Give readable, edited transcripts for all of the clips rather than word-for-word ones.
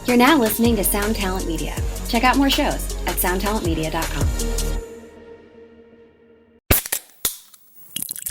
You're now listening to Sound Talent Media. Check out more shows at soundtalentmedia.com.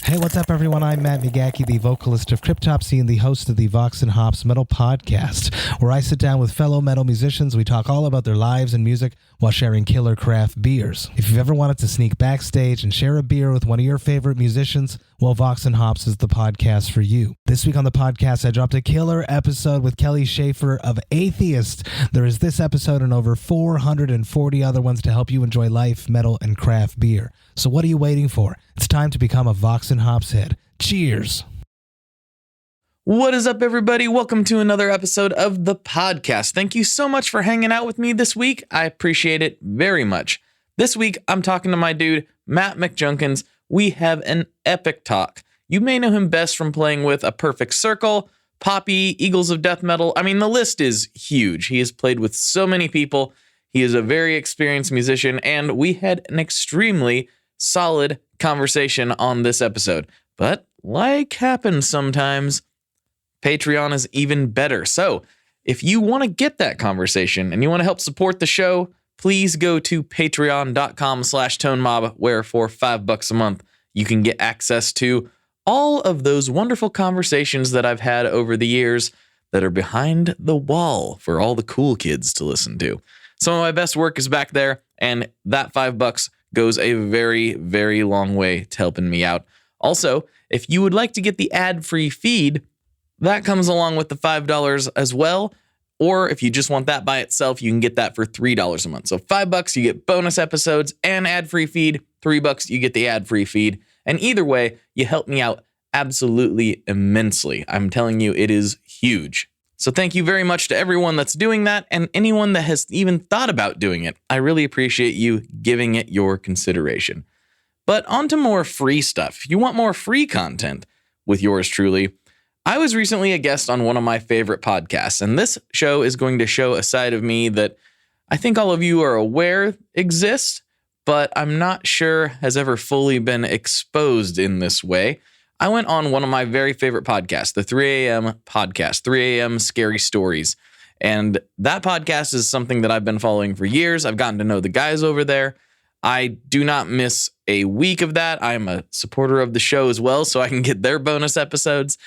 Hey, what's up, everyone? I'm Matt McGackie, the vocalist of Cryptopsy and the host of the Vox and Hops Metal Podcast, where I sit down with fellow metal musicians. We talk all about their lives and music while sharing killer craft beers. If you've ever wanted to sneak backstage and share a beer with one of your favorite musicians, well, Vox and Hops is the podcast for you. This week on the podcast, I dropped a killer episode with Kelly Schaefer of Atheist. There is this episode and over 440 other ones to help you enjoy life, metal, and craft beer. So what are you waiting for? It's time to become a Vox and Hops head. Cheers. What is up, everybody? Welcome to another episode of the podcast. Thank you so much for hanging out with me this week. I appreciate it very much. This week, I'm talking to my dude, Matt McJunkins. We have an epic talk. You may know him best from playing with A Perfect Circle, Poppy, Eagles of Death Metal. I mean, the list is huge. He has played with so many people. He is a very experienced musician, and we had an extremely solid conversation on this episode. But like happens sometimes, Patreon is even better. So if you want to get that conversation and you want to help support the show, please go to patreon.com/tonemob, where for $5 a month, you can get access to all of those wonderful conversations that I've had over the years that are behind the wall for all the cool kids to listen to. Some of my best work is back there, and that $5 goes a very, very long way to helping me out. Also, if you would like to get the ad-free feed, that comes along with the $5 as well. Or if you just want that by itself, you can get that for $3 a month. So $5, you get bonus episodes and ad-free feed. $3, you get the ad-free feed. And either way, you help me out absolutely immensely. I'm telling you, it is huge. So thank you very much to everyone that's doing that and anyone that has even thought about doing it. I really appreciate you giving it your consideration. But on to more free stuff. If you want more free content with yours truly, I was recently a guest on one of my favorite podcasts, and this show is going to show a side of me that I think all of you are aware exists, but I'm not sure has ever fully been exposed in this way. I went on one of my very favorite podcasts, the 3 a.m. podcast, 3 a.m. Scary Stories. And that podcast is something that I've been following for years. I've gotten to know the guys over there. I do not miss a week of that. I'm a supporter of the show as well, so I can get their bonus episodes.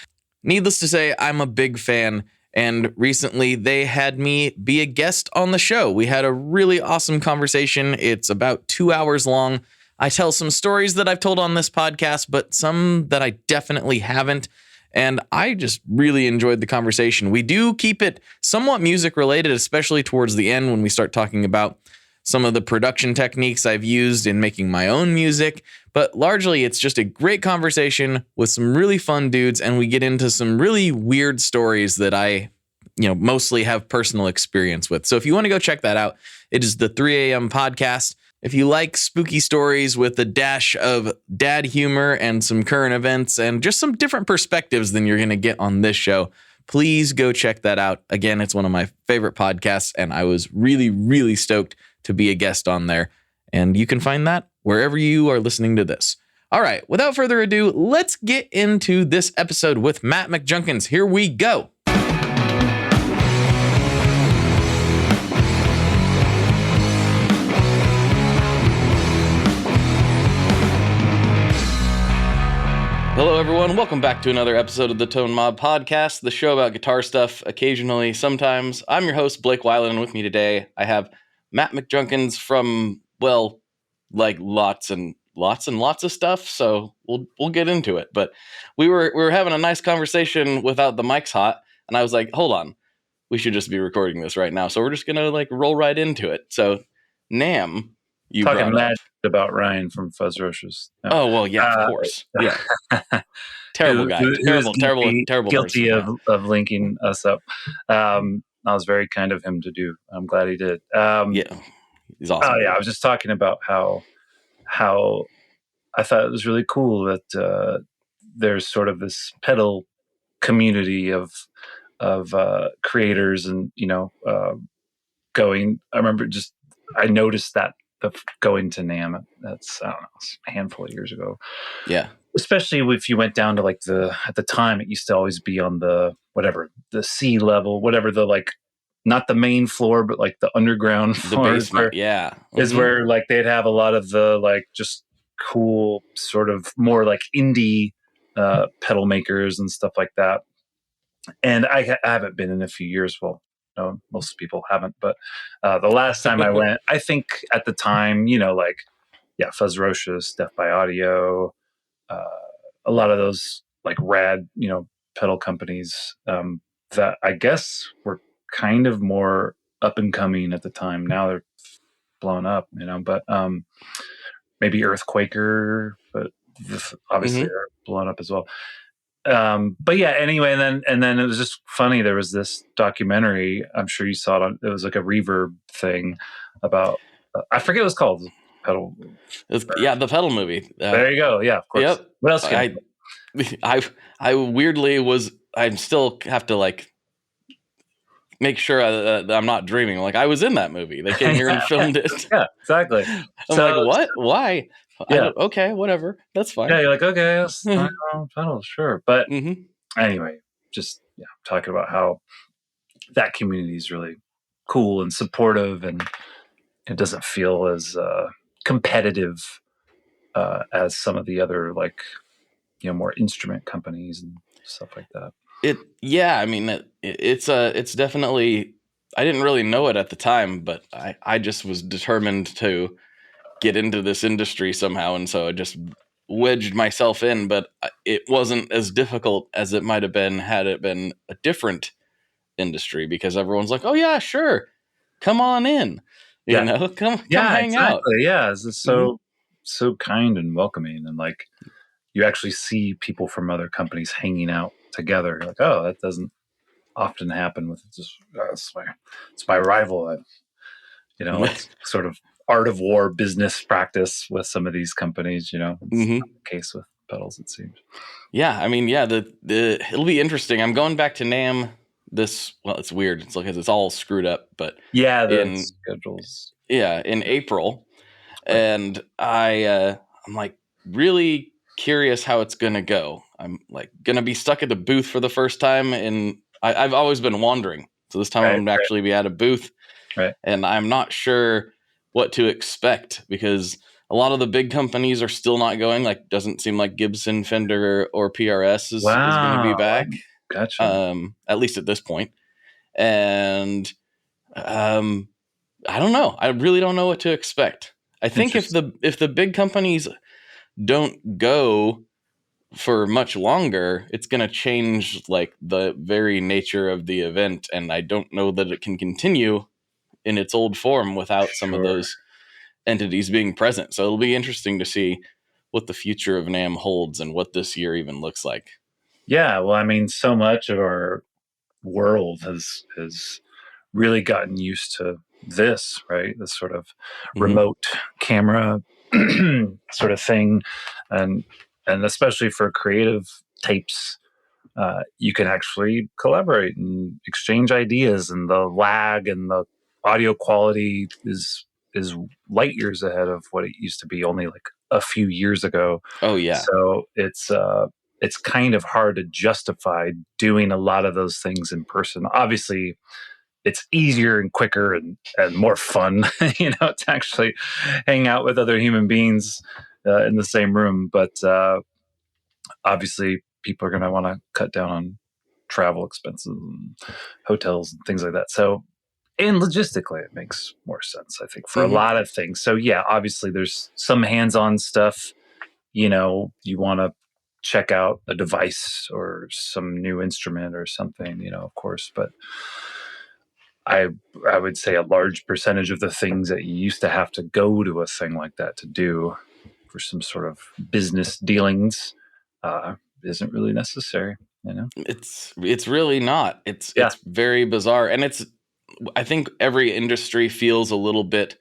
Needless to say, I'm a big fan. And recently they had me be a guest on the show. We had a really awesome conversation. It's about 2 hours long. I tell some stories that I've told on this podcast, but some that I definitely haven't. And I just really enjoyed the conversation. We do keep it somewhat music related, especially towards the end when we start talking about some of the production techniques I've used in making my own music. But largely, it's just a great conversation with some really fun dudes. And we get into some really weird stories that I, mostly have personal experience with. So if you want to go check that out, it is the 3 a.m. podcast. If you like spooky stories with a dash of dad humor and some current events and just some different perspectives than you're going to get on this show, please go check that out. Again, it's one of my favorite podcasts, and I was really, really stoked to be a guest on there. And you can find that wherever you are listening to this. All right, without further ado, let's get into this episode with Matt McJunkins. Here we go. Hello, everyone. Welcome back to another episode of the Tone Mob Podcast, the show about guitar stuff, occasionally, sometimes. I'm your host, Blake Weiland, and with me today, I have Matt McJunkins from, lots and lots of stuff, so we'll get into it. But we were having a nice conversation without the mics hot, and I was like, hold on, we should just be recording this right now. So we're just going to, roll right into it. So, Nam, you talking brought up about Ryan from Fuzzrushes. No. Oh, well, yeah, of course. Yeah. Terrible guy. Terrible guilty person. of linking us up. That was very kind of him to do. I'm glad he did. Yeah. He's awesome. I was just talking about how I thought it was really cool that there's sort of this pedal community of creators and, going. I noticed that going to NAMM, that's, I don't know, a handful of years ago. Yeah. Especially if you went down to at the time, it used to always be on the C level, whatever the not the main floor, but like the underground The floor basement, yeah. is where like they'd have a lot of the like just cool sort of more like indie pedal makers and stuff like that. And I haven't been in a few years. Well, no, most people haven't. But the last time I went, I think at the time, like, yeah, Fuzzrocious, Death by Audio, a lot of those like rad, pedal companies that I guess were kind of more up and coming at the time. Now they're blown up, but maybe Earthquaker, but obviously they're blown up as well. But yeah, anyway, and then it was just funny. There was this documentary. I'm sure you saw it. It was like a Reverb thing about. I forget what it's called. Pedal. The pedal movie. There you go. Yeah, of course. Yep. What else? Can I weirdly was. I still have to like make sure that I'm not dreaming. Like I was in that movie. They came here and filmed it. Yeah, exactly. I'm like, what? Why? Yeah. Okay, whatever. That's fine. Yeah, you're like, okay, pedal, sure. But anyway, just talking about how that community is really cool and supportive, and it doesn't feel as competitive as some of the other like more instrument companies and stuff like that. It's definitely. I didn't really know it at the time, but I just was determined to get into this industry somehow, and so I just wedged myself in. But it wasn't as difficult as it might have been had it been a different industry, because everyone's like, "Oh yeah, sure, come on in, come hang out." Yeah, it's so kind and welcoming, and like you actually see people from other companies hanging out together. You're like, oh, that doesn't often happen with just it's my rival. It's sort of art of war business practice with some of these companies. It's not the case with pedals, it seems. Yeah, I mean, it'll be interesting. I'm going back to NAMM it's weird. It's because it's all screwed up, but the schedules. Yeah, in April, and I'm like really curious how it's gonna go. I'm like gonna be stuck at the booth for the first time, and I've always been wandering, so this time I'm gonna actually be at a booth, and I'm not sure what to expect, because a lot of the big companies are still not going. Like, doesn't seem like Gibson, Fender, or PRS is going to be back. Gotcha. At least at this point. And I don't know. I really don't know what to expect. I think if the big companies don't go for much longer, it's going to change like the very nature of the event, and I don't know that it can continue in its old form without some of those entities being present. So it'll be interesting to see what the future of NAMM holds and what this year even looks like. Yeah, well, I mean, so much of our world has really gotten used to this, right? This sort of remote camera sort of thing, and especially for creative tapes, you can actually collaborate and exchange ideas, and the lag and the audio quality is light years ahead of what it used to be only like a few years ago. Oh yeah. So it's kind of hard to justify doing a lot of those things in person. Obviously, it's easier and quicker and more fun, to actually hang out with other human beings in the same room. But obviously, people are going to want to cut down on travel expenses and hotels and things like that. So, and logistically, it makes more sense, I think, for a lot of things. So, yeah, obviously, there's some hands-on stuff. You want to check out a device or some new instrument or something, of course. But I would say a large percentage of the things that you used to have to go to a thing like that to do for some sort of business dealings isn't really necessary. It's really not. It's very bizarre, and I think every industry feels a little bit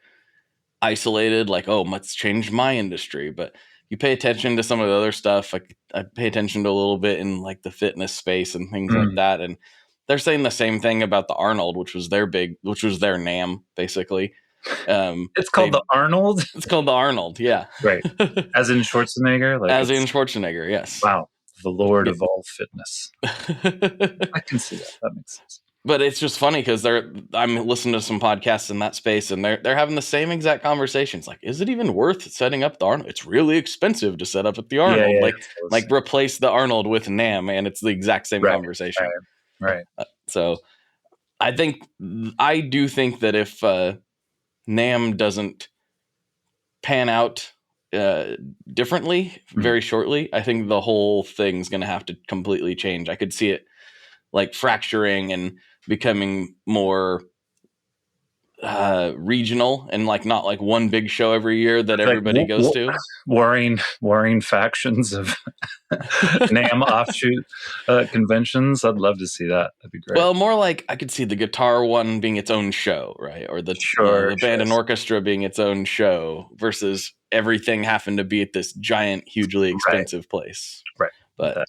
isolated, like, oh, let's change my industry. But you pay attention to some of the other stuff. Like I pay attention to a little bit in like the fitness space and things like that. And they're saying the same thing about the Arnold, which was their NAMM, basically. It's called the Arnold? It's called the Arnold, yeah. Right. As in Schwarzenegger? As in Schwarzenegger, yes. Wow. The Lord of all fitness. I can see that. That makes sense. But it's just funny because I'm listening to some podcasts in that space, and they're having the same exact conversations. Like, is it even worth setting up the Arnold? It's really expensive to set up at the Arnold. Yeah, Like replace the Arnold with NAMM, and it's the exact same conversation. Right. So I do think that if NAMM doesn't pan out differently very shortly, I think the whole thing's going to have to completely change. I could see it like fracturing and becoming more regional, and like not like one big show every year that everybody goes to. Warring factions of NAMM offshoot conventions. I'd love to see that. That'd be great. Well, more like I could see the guitar one being its own show, right? Or the band and orchestra being its own show versus everything having to be at this giant, hugely expensive place. Right. But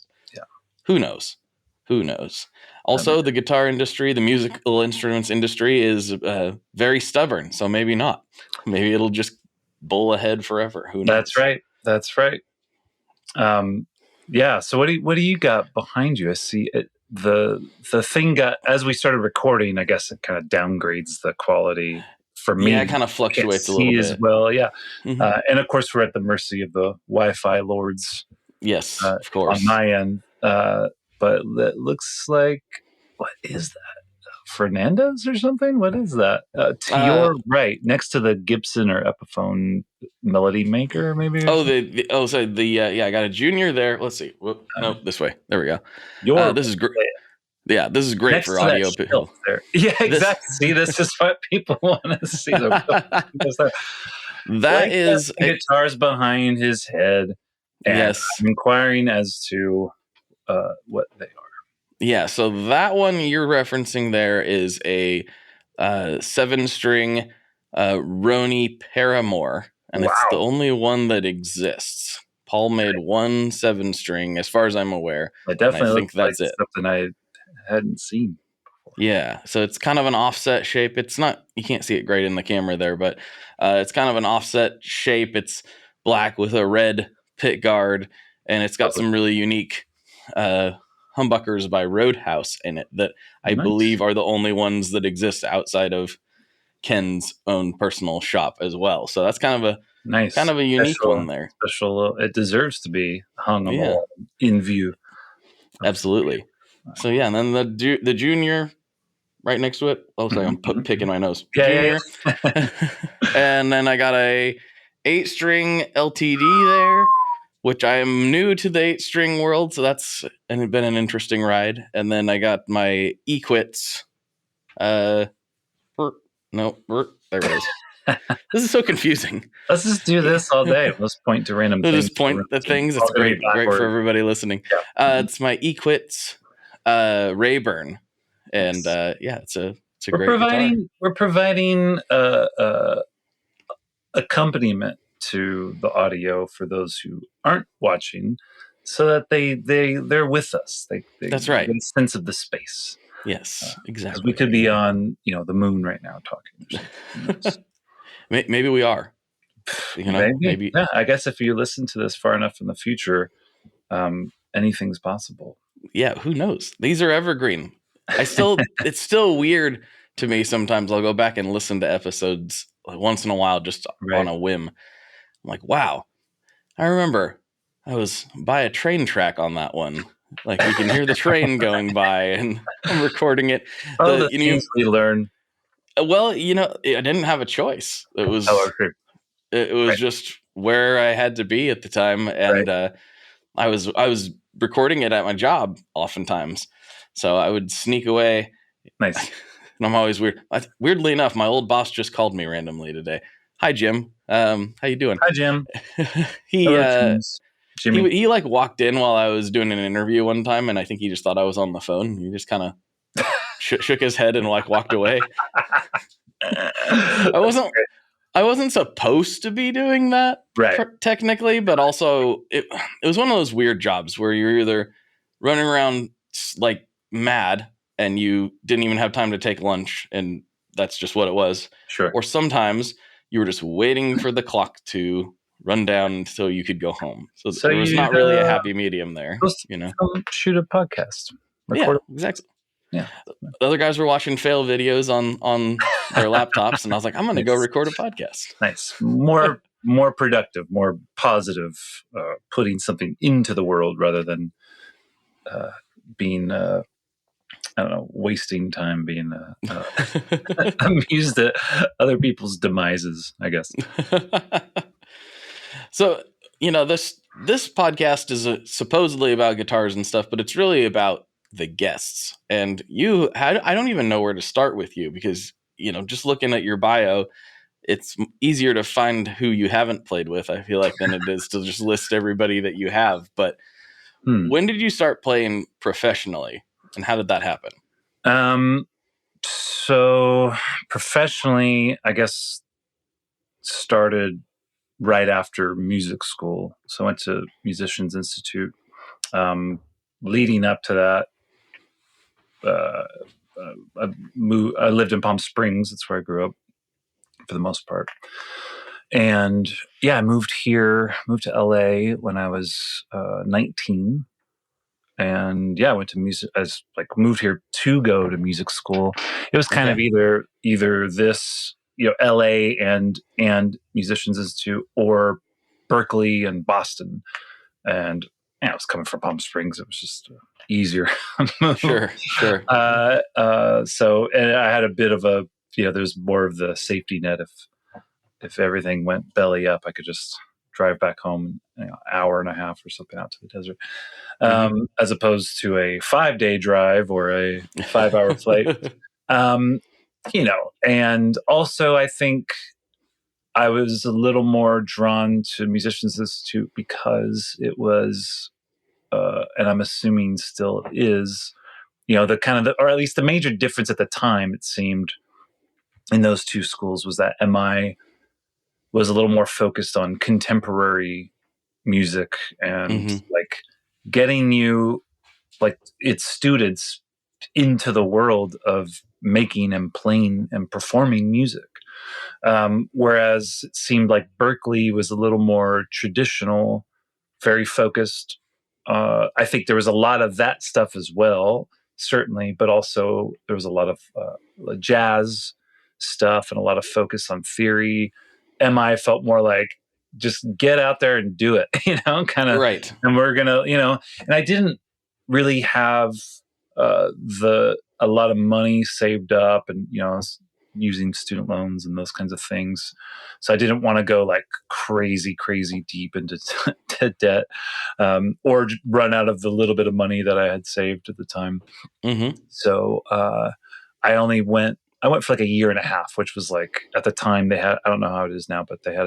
who knows? Who knows? Also, the guitar industry, the musical instruments industry is very stubborn. So maybe not. Maybe it'll just bull ahead forever. Who knows? That's right. Yeah. So what do you got behind you? I see it. The thing got, as we started recording, I guess it kind of downgrades the quality for me. Yeah, it kind of fluctuates a little bit as well. Yeah. Mm-hmm. And of course, we're at the mercy of the Wi-Fi lords. Yes, of course. On my end. But it looks like, what is that? Fernandez or something? What is that? To your right, next to the Gibson or Epiphone melody maker, maybe? I got a Junior there. Let's see. No, this way. There we go. This is great. Yeah, this is great next for audio. There. Yeah, exactly. See, this is what people want to see. That is guitars behind his head. And yes, I'm inquiring as to what they are. Yeah, so that one you're referencing there is a 7-string Roni Paramore, and it's the only one that exists. Paul made one 7-string, as far as I'm aware. It definitely think that's like something I hadn't seen before. Yeah, so it's kind of an offset shape. It's not, you can't see it great in the camera there, but it's kind of an offset shape. It's black with a red pick guard, and it's got some really unique humbuckers by Roadhouse in it that I believe are the only ones that exist outside of Ken's own personal shop as well. So that's kind of a unique one there. Special. It deserves to be hung on the wall in view. Absolutely. So yeah, and then the Junior right next to it. Oh, sorry, I'm picking my nose. Yeah, Junior. And then I got a 8-string LTD there, which I am new to the 8-string world, so that's been an interesting ride. And then I got my Equits. There it is. This is so confusing. Let's just do this all day. Let's point to random things. Just point the things. It's great for everybody listening. Yeah. It's my Equits Rayburn. And it's a great guitar. We're providing accompaniment to the audio for those who aren't watching, so that they're with us. That's right. Get a sense of the space. Yes, exactly. We could be on the moon right now talking. Maybe we are. Maybe. Yeah, I guess if you listen to this far enough in the future, anything's possible. Yeah, who knows? These are evergreen. It's still weird to me sometimes. I'll go back and listen to episodes once in a while just on a whim. I'm like, wow, I remember I was by a train track on that one. Like, you can hear the train going by, and I'm recording it. The things we learn. Well, I didn't have a choice. It was just where I had to be at the time, and I was recording it at my job oftentimes, so I would sneak away. Nice. And I'm always weird. Weirdly enough, my old boss just called me randomly today. Hi, Jim. How you doing? Hi, Jim. Jimmy. He like walked in while I was doing an interview one time, and I think he just thought I was on the phone. He just kind of shook his head and like walked away. I wasn't supposed to be doing that, technically, but also it was one of those weird jobs where you're either running around like mad and you didn't even have time to take lunch, and that's just what it was. Sure. Or sometimes you were just waiting for the clock to run down until you could go home. So there was not really a happy medium there. Shoot a podcast. Yeah, exactly. Yeah. The other guys were watching fail videos on their laptops, and I was like, I'm going to go Nice. record a podcast. Nice. More productive, more positive, putting something into the world rather than being, I don't know, wasting time being amused at other people's demises, I guess. So, this podcast is supposedly about guitars and stuff, but it's really about the guests. And I don't even know where to start with you because, just looking at your bio, it's easier to find who you haven't played with, I feel like, than it is to just list everybody that you have. But when did you start playing professionally, and how did that happen? So professionally, I guess, started right after music school. So I went to Musicians Institute. Leading up to that, I lived in Palm Springs. That's where I grew up for the most part. And yeah, I moved to LA when I was 19. And yeah, I went to music. I was like moved here to go to music school. It was kind of either this, LA and Musicians Institute, or Berkeley and Boston. And I was coming from Palm Springs. It was just easier. Sure. So, and I had a bit of a, there's more of the safety net. If everything went belly up, I could just drive back home, hour and a half or something out to the desert, as opposed to a 5-day drive or a 5-hour flight. And also I think I was a little more drawn to Musicians Institute because it was, and I'm assuming still is, the kind of, or at least the major difference at the time, it seemed, in those two schools was that MI was a little more focused on contemporary music and like getting you, like, its students into the world of making and playing and performing music. Whereas it seemed like Berkeley was a little more traditional, very focused. I think there was a lot of that stuff as well, certainly, but also there was a lot of jazz stuff and a lot of focus on theory. MI felt more like, just get out there and do it, kind of. Right. And we're gonna, and I didn't really have a lot of money saved up, and I was using student loans and those kinds of things, so I didn't want to go like crazy deep into to debt, or run out of the little bit of money that I had saved at the time. So I went for like a year and a half, which was like, at the time they had, I don't know how it is now, but they had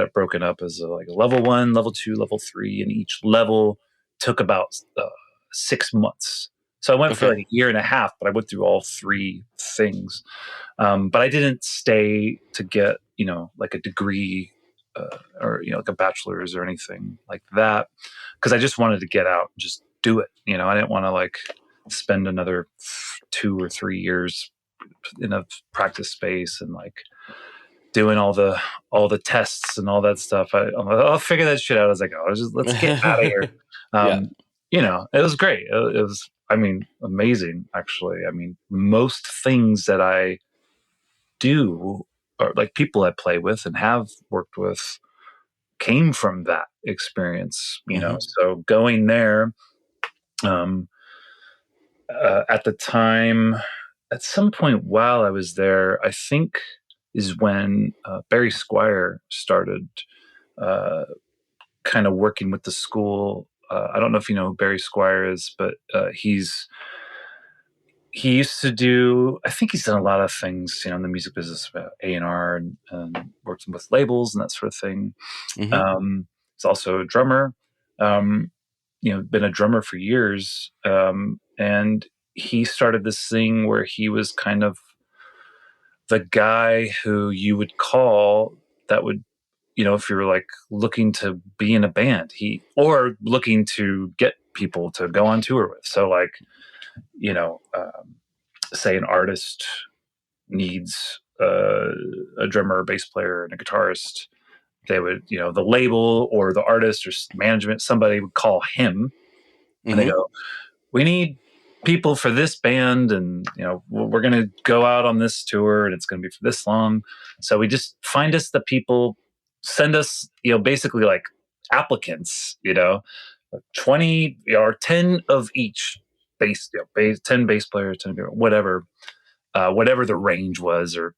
it broken up as a level 1, level 2, level 3, and each level took about 6 months. So I went for like a year and a half, but I went through all 3 things. But I didn't stay to get, like a degree, or, like a bachelor's or anything like that, because I just wanted to get out and just do it. I didn't want to like spend another 2 or 3 years in a practice space and like doing all the tests and all that stuff. I'll figure that shit out as I go. Let's get out of here. It was great. It was, amazing, actually. Most things that I do, or like people I play with and have worked with, came from that experience, so going there, at the time, at some point while I was there, I think is when Barry Squire started kind of working with the school. I don't know if you know who Barry Squire is, but he used to do, I think he's done a lot of things, in the music business, about A&R and working with labels and that sort of thing. He's also a drummer, been a drummer for years. And he started this thing where he was kind of the guy who you would call that would, if you're like looking to be in a band, or looking to get people to go on tour with. So like, say an artist needs a drummer, a bass player, and a guitarist, they would, the label or the artist or management, somebody would call him, and they go, "We need people for this band, and we're going to go out on this tour, and it's going to be for this long. So we just find us the people, send us basically like applicants, 20 or 10 of each bass, 10 bass players, 10 whatever the range was, or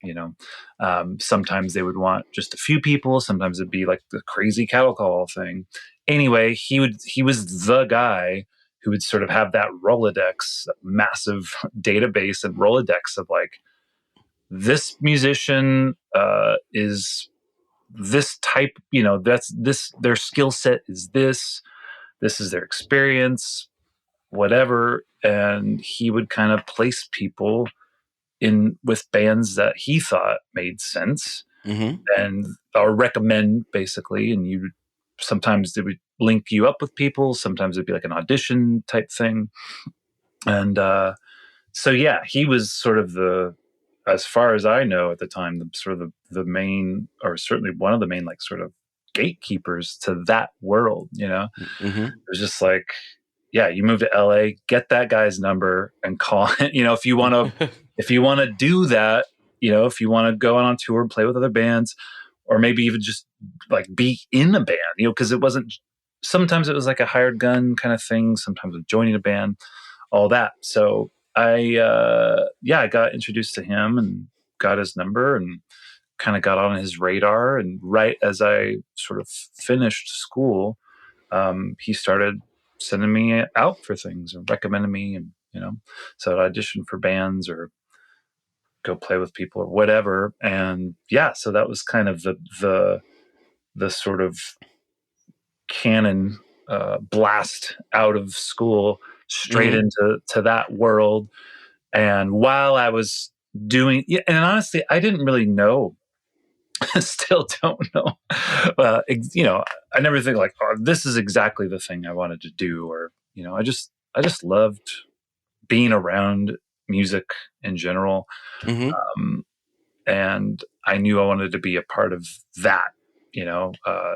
sometimes they would want just a few people, sometimes it'd be like the crazy cattle call thing. Anyway, he was the guy who would sort of have that Rolodex, massive database and Rolodex of like, this musician is this type, that's this, their skill set is this is their experience, whatever. And he would kind of place people in with bands that he thought made sense, and or recommend basically. And you sometimes they would link you up with people. Sometimes it'd be like an audition type thing. And so yeah, he was sort of as far as I know at the time, the main, or certainly one of the main, like sort of gatekeepers to that world. It was just like, yeah, you move to LA, get that guy's number and call it. If you want to do that, if you want to go on tour and play with other bands, or maybe even just like be in a band, because it wasn't, sometimes it was like a hired gun kind of thing. Sometimes with joining a band, all that. So I got introduced to him and got his number and kind of got on his radar. And right as I sort of finished school, he started sending me out for things and recommending me, and so I'd audition for bands or go play with people or whatever. And yeah, so that was kind of the sort of canon blast out of school straight into that world. And while I was doing, and honestly, I didn't really know. Still don't know. I never think like, oh, this is exactly the thing I wanted to do, or I just loved being around music in general, and I knew I wanted to be a part of that,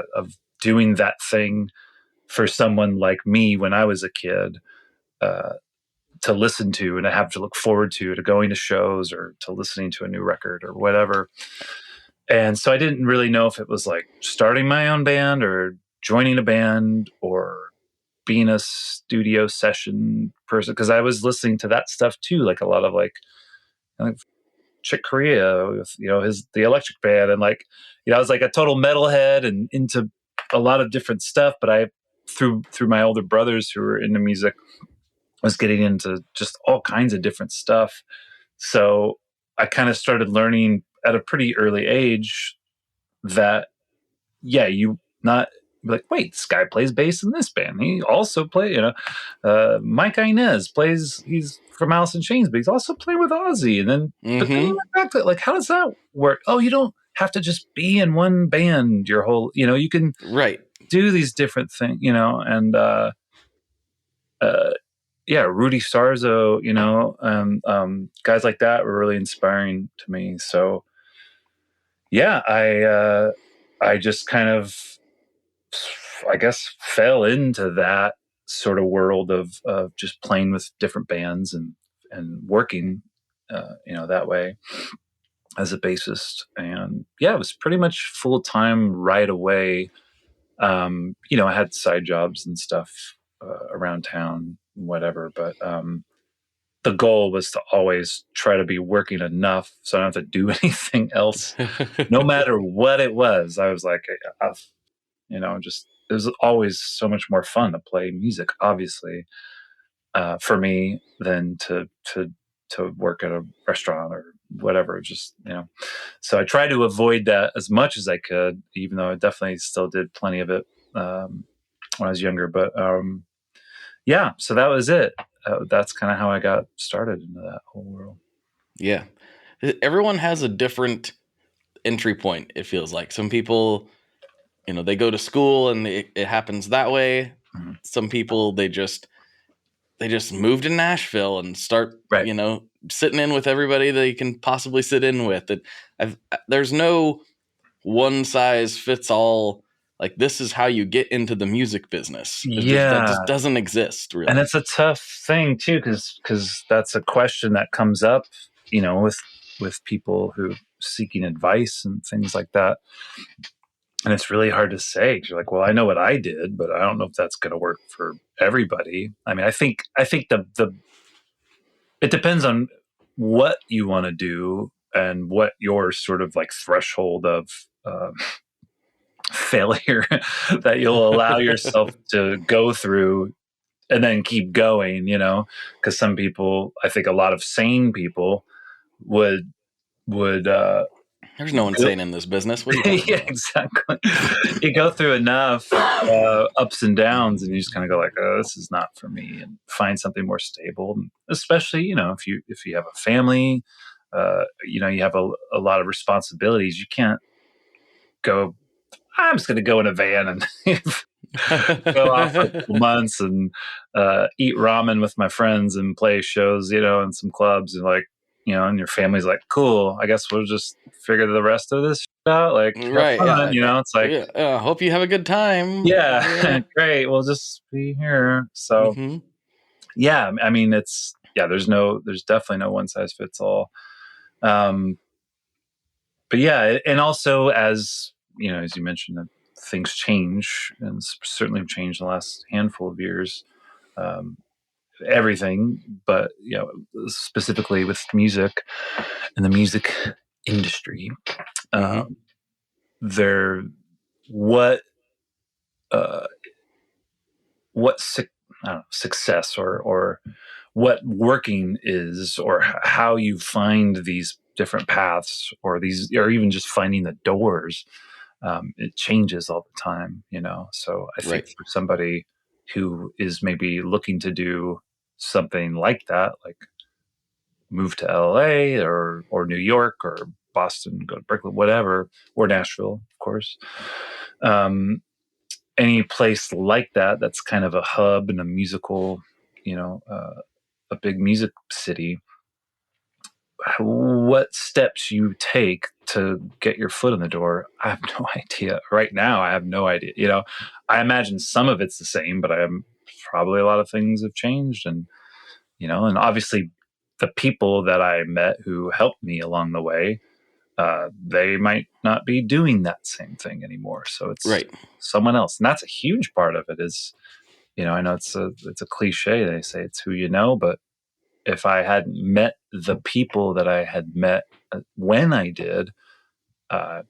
of doing that thing for someone like me when I was a kid, to listen to and to have to look forward to going to shows or to listening to a new record or whatever. And so I didn't really know if it was like starting my own band or joining a band or being a studio session person, because I was listening to that stuff too, like a lot of like Chick Corea with the Electric Band, and like I was like a total metalhead and into a lot of different stuff. But I through my older brothers who were into music, was getting into just all kinds of different stuff. So I kind of started learning at a pretty early age that, yeah, you not like, wait, this guy plays bass in this band. He also Mike Inez he's from Alice in Chains, but he's also playing with Ozzy. And then, but then you went back to like, how does that work? Oh, you don't have to just be in one band your whole, you can do these different things, and, yeah, Rudy Sarzo, guys like that were really inspiring to me. So yeah, I just kind of, I guess, fell into that sort of world of just playing with different bands and working, that way as a bassist. And yeah, it was pretty much full time right away. I had side jobs and stuff around town, whatever, but the goal was to always try to be working enough so I don't have to do anything else, no matter what it was. I was like, just, it was always so much more fun to play music, obviously, for me, than to work at a restaurant or whatever. Just, so I tried to avoid that as much as I could, even though I definitely still did plenty of it when I was younger. But yeah, so that was it. That's kind of how I got started into that whole world. Yeah. Everyone has a different entry point, it feels like. Some people, they go to school and it happens that way. Mm-hmm. Some people, they just move to Nashville and start, sitting in with everybody they can possibly sit in with. There's no one size fits all like this is how you get into the music business. That just doesn't exist, really. And it's a tough thing too, because that's a question that comes up, with people who seeking advice and things like that. And it's really hard to say. You're like, well, I know what I did, but I don't know if that's going to work for everybody. I mean, I think the it depends on what you want to do and what your sort of like threshold of failure that you'll allow yourself to go through and then keep going, because some people, I think a lot of sane people would there's no one sane in this business. What are you talking about? exactly. You go through enough ups and downs and you just kind of go like, oh, this is not for me, and find something more stable. And especially, if you have a family, you have a lot of responsibilities. You can't go, I'm just going to go in a van and go off for a couple months and eat ramen with my friends and play shows, in some clubs, and like, and your family's like, cool, I guess we'll just figure the rest of this out. Like, right. fun, Yeah. It's like, hope you have a good time. Yeah. Great. We'll just be here. So, yeah, I mean, there's definitely no one size fits all. But yeah, and also as you mentioned, that things change, and certainly have changed in the last handful of years. Everything, but specifically with music and the music industry, there, what I don't know, success or what working is, or how you find these different paths, or even just finding the doors. It changes all the time, So I think for somebody who is maybe looking to do something like that, like move to LA or New York or Boston, go to Berkeley, whatever, or Nashville, of course. Any place like that, that's kind of a hub and a musical, a big music city. What steps you take to get your foot in the door, I have no idea. Right now, I have no idea. I imagine some of it's the same, but probably a lot of things have changed. And, and obviously the people that I met who helped me along the way, they might not be doing that same thing anymore. So it's someone else. And that's a huge part of it is, I know it's a cliche. They say it's who you know, but if I hadn't met the people that I had met when I did, I'm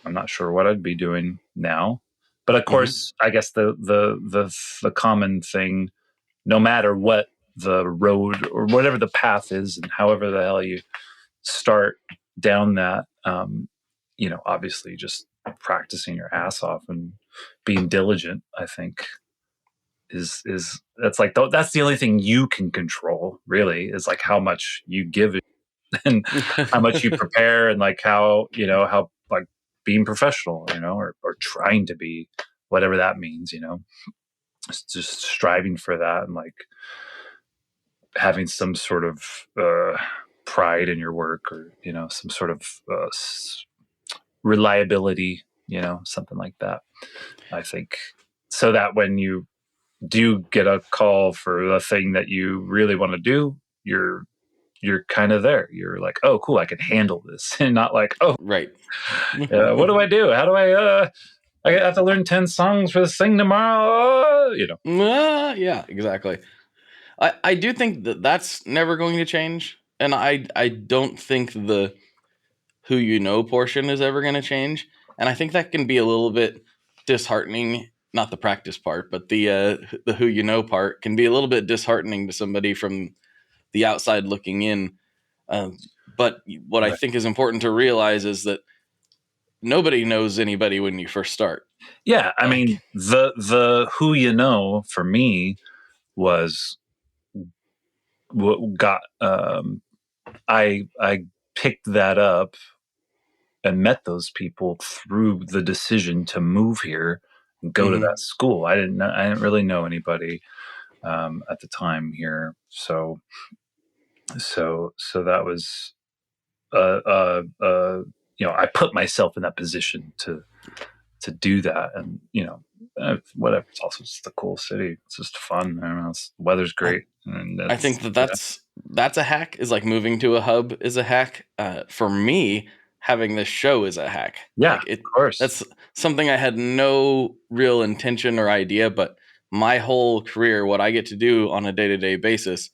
not sure what I'd be doing now. But of course, I guess the common thing, no matter what the road or whatever the path is, and however the hell you start down that, obviously just practicing your ass off and being diligent, I think is that's like that's the only thing you can control, really, is like how much you give it and how much you prepare, and like how like being professional, or trying to be, whatever that means, just striving for that, and like having some sort of pride in your work, or some sort of reliability, something like that, I think, so that when you do get a call for the thing that you really want to do, you're kind of there. You're like, oh, cool, I can handle this, and not like, oh, right. What do I do? How do I have to learn 10 songs for this thing tomorrow? Yeah, exactly. I do think that's never going to change, and I don't think the who portion is ever going to change, and I think that can be a little bit disheartening. Not the practice part, but the who part can be a little bit disheartening to somebody from the outside looking in. But what I think is important to realize is that nobody knows anybody when you first start. Yeah, I mean, the who for me was what got I picked that up and met those people through the decision to move here and go to that school. I didn't really know anybody at the time here, so that was I put myself in that position to to do that. And, whatever, it's also just a cool city. It's just fun. I don't know, the weather's great. And I think that's a hack, is like moving to a hub is a hack. For me, having this show is a hack. Yeah, Like of course. that's something I had no real intention or idea, but my whole career, what I get to do on a day-to-day basis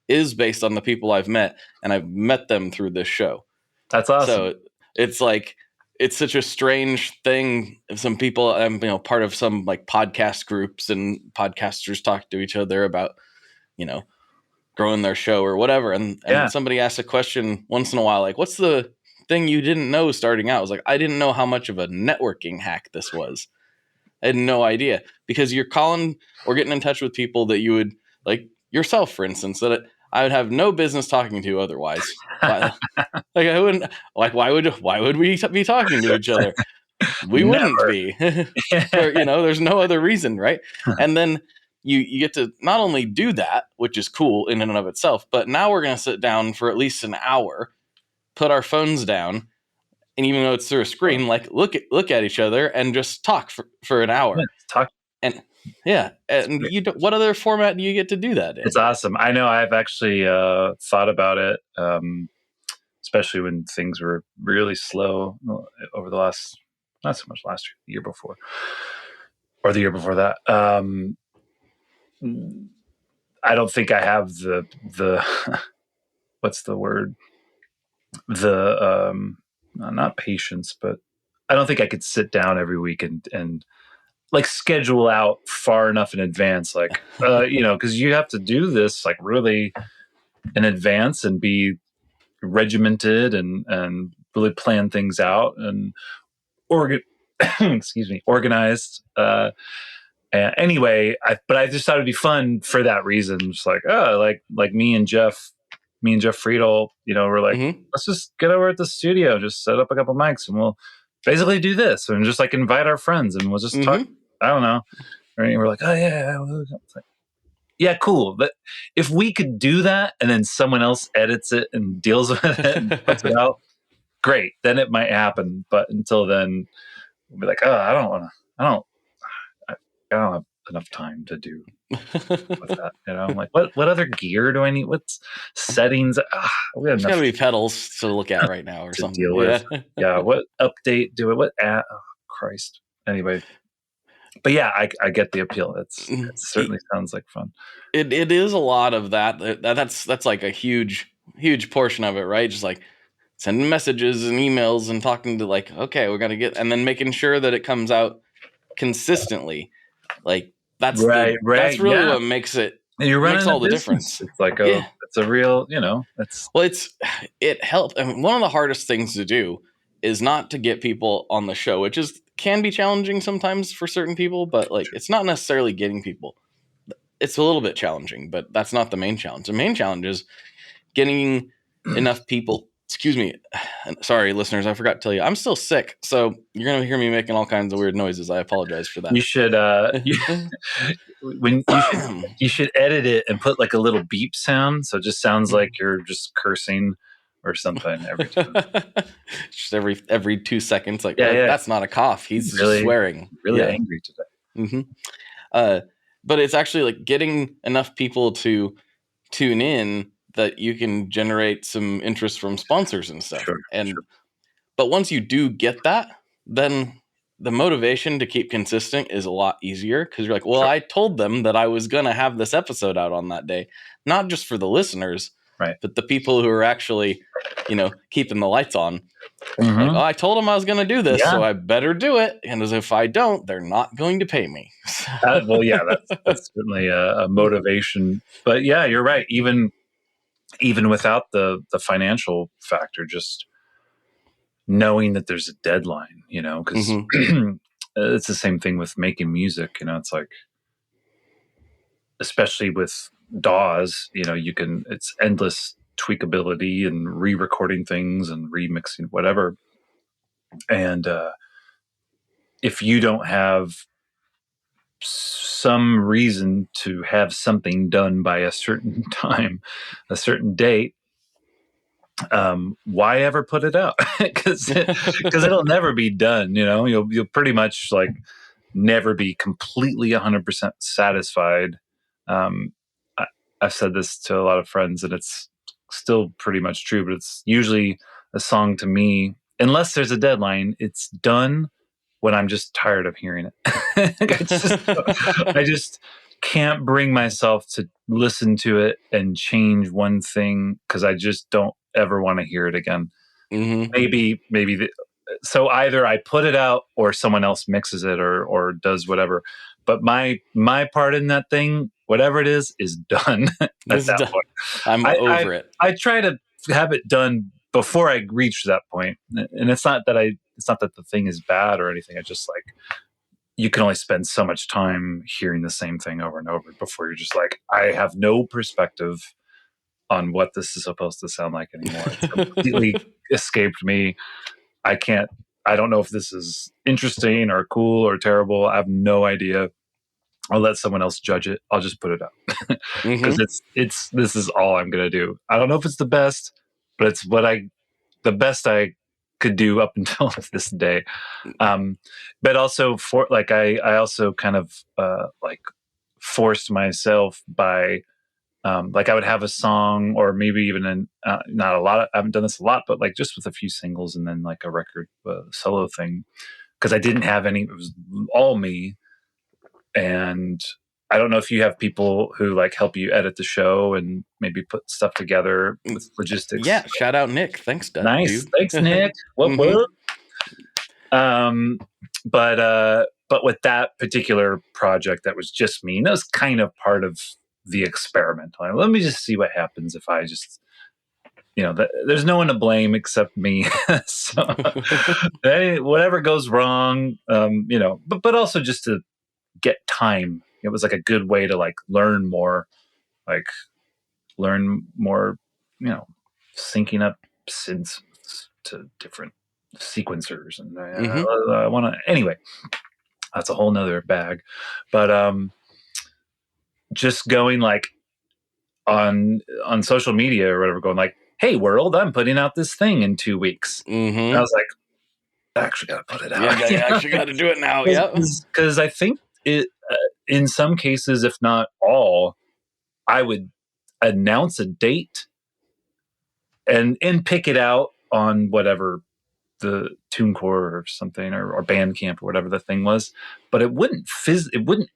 is based on the people I've met, and I've met them through this show. That's awesome. So it's like, it's such a strange thing. Some people, I'm part of some like podcast groups, and podcasters talk to each other about, growing their show or whatever. And somebody asks a question once in a while, like, what's the thing you didn't know starting out? I was like, I didn't know how much of a networking hack this was. I had no idea, because you're calling or getting in touch with people that you would, like yourself, for instance, that I would have no business talking to otherwise. Like I wouldn't, like, why would we be talking to each other? We wouldn't be. There's no other reason, right? And then you get to not only do that, which is cool in and of itself, but now we're going to sit down for at least an hour, put our phones down, and even though it's through a screen, like look at each other and just talk for an hour. Talk. And what other format do you get to do that in? It's awesome. I know I've actually thought about it, especially when things were really slow over the last, not so much last year, the year before, or the year before that. I don't think I have the what's the word? Not patience, but I don't think I could sit down every week and like schedule out far enough in advance, like, because you have to do this like really in advance and be regimented and really plan things out and organized. Anyway, but I just thought it'd be fun for that reason. Just like, like me and Jeff Friedel, we're like, let's just get over at the studio, just set up a couple mics, and we'll basically do this, and just like invite our friends, and we'll just talk. I don't know. And we're like, oh yeah, yeah, cool. But if we could do that, and then someone else edits it and deals with it and puts it out, great. Then it might happen. But until then, we'll be like, oh, I don't have enough time to do with that. I'm like, what other gear do I need? What's settings? There's got to be pedals to look at right now or to something. Deal with. Yeah. What update do it? What? Oh, Christ. Anyway. But yeah, I get the appeal. It certainly sounds like fun. It is a lot of that. That's like a huge portion of it, right? Just like sending messages and emails and talking to, like, okay, we're gonna get, and then making sure that it comes out consistently. Like that's right. That's really what makes it. Makes all the difference. It's like it's a real, it helps. I mean, one of the hardest things to do is not to get people on the show, which can be challenging sometimes for certain people, but like it's not necessarily getting people. It's a little bit challenging, but that's not the main challenge. The main challenge is getting enough people. Excuse me. Sorry, listeners, I forgot to tell you, I'm still sick, so you're going to hear me making all kinds of weird noises. I apologize for that. You should you should edit it and put like a little beep sound, so it just sounds like you're just cursing or something every time. Just every 2 seconds, like, that's not a cough. He's really swearing. Really angry today. But it's actually like getting enough people to tune in that you can generate some interest from sponsors and stuff. But once you do get that, then the motivation to keep consistent is a lot easier, because you're like, well, I told them that I was going to have this episode out on that day, not just for the listeners, right, but the people who are actually, keeping the lights on. Like, I told them I was going to do this, so I better do it. And as if I don't, they're not going to pay me. That's certainly a motivation. But yeah, you're right. Even without the financial factor, just knowing that there's a deadline, because it's the same thing with making music. It's like, especially with DAWs, it's endless tweakability and re-recording things and remixing, whatever. And if you don't have some reason to have something done by a certain time, a certain date, why ever put it out? Because it'll never be done. You'll pretty much like never be completely 100% satisfied. I've said this to a lot of friends, and it's still pretty much true. But it's usually a song to me, unless there's a deadline, it's done when I'm just tired of hearing it. I just can't bring myself to listen to it and change one thing because I just don't ever want to hear it again. Mm-hmm. Maybe so either I put it out or someone else mixes it or does whatever. But my part in that thing, whatever it is done at that point. I'm over it. I try to have it done before I reach that point. And it's not that the thing is bad or anything. I just like, you can only spend so much time hearing the same thing over and over before you're just like, I have no perspective on what this is supposed to sound like anymore. It's completely escaped me. I don't know if this is interesting or cool or terrible. I have no idea. I'll let someone else judge it. I'll just put it out because this is all I'm going to do. I don't know if it's the best, but it's the best I could do up until this day. But also I also kind of like forced myself by like I would have a song or maybe even not a lot. I haven't done this a lot, but like just with a few singles and then like a record solo thing because I didn't have any. It was all me. And I don't know if you have people who like help you edit the show and maybe put stuff together with logistics. Yeah, shout out Nick. Thanks, Doug. Nice, dude. Thanks, Nick. What? But with that particular project, that was just me. And that was kind of part of the experiment. Like, let me just see what happens if I just, there's no one to blame except me. So whatever goes wrong, but also just to get time. It was like a good way to like learn more, syncing up synths to different sequencers. And I want to, anyway, that's a whole nother bag, but just going like on social media or whatever, going like, hey world, I'm putting out this thing in 2 weeks. And I was like, I actually got to put it out. Yeah, you actually got to do it now. Yeah. Because I think it, in some cases, if not all, I would announce a date and pick it out on whatever the TuneCore or something or Bandcamp or whatever the thing was, but it wouldn't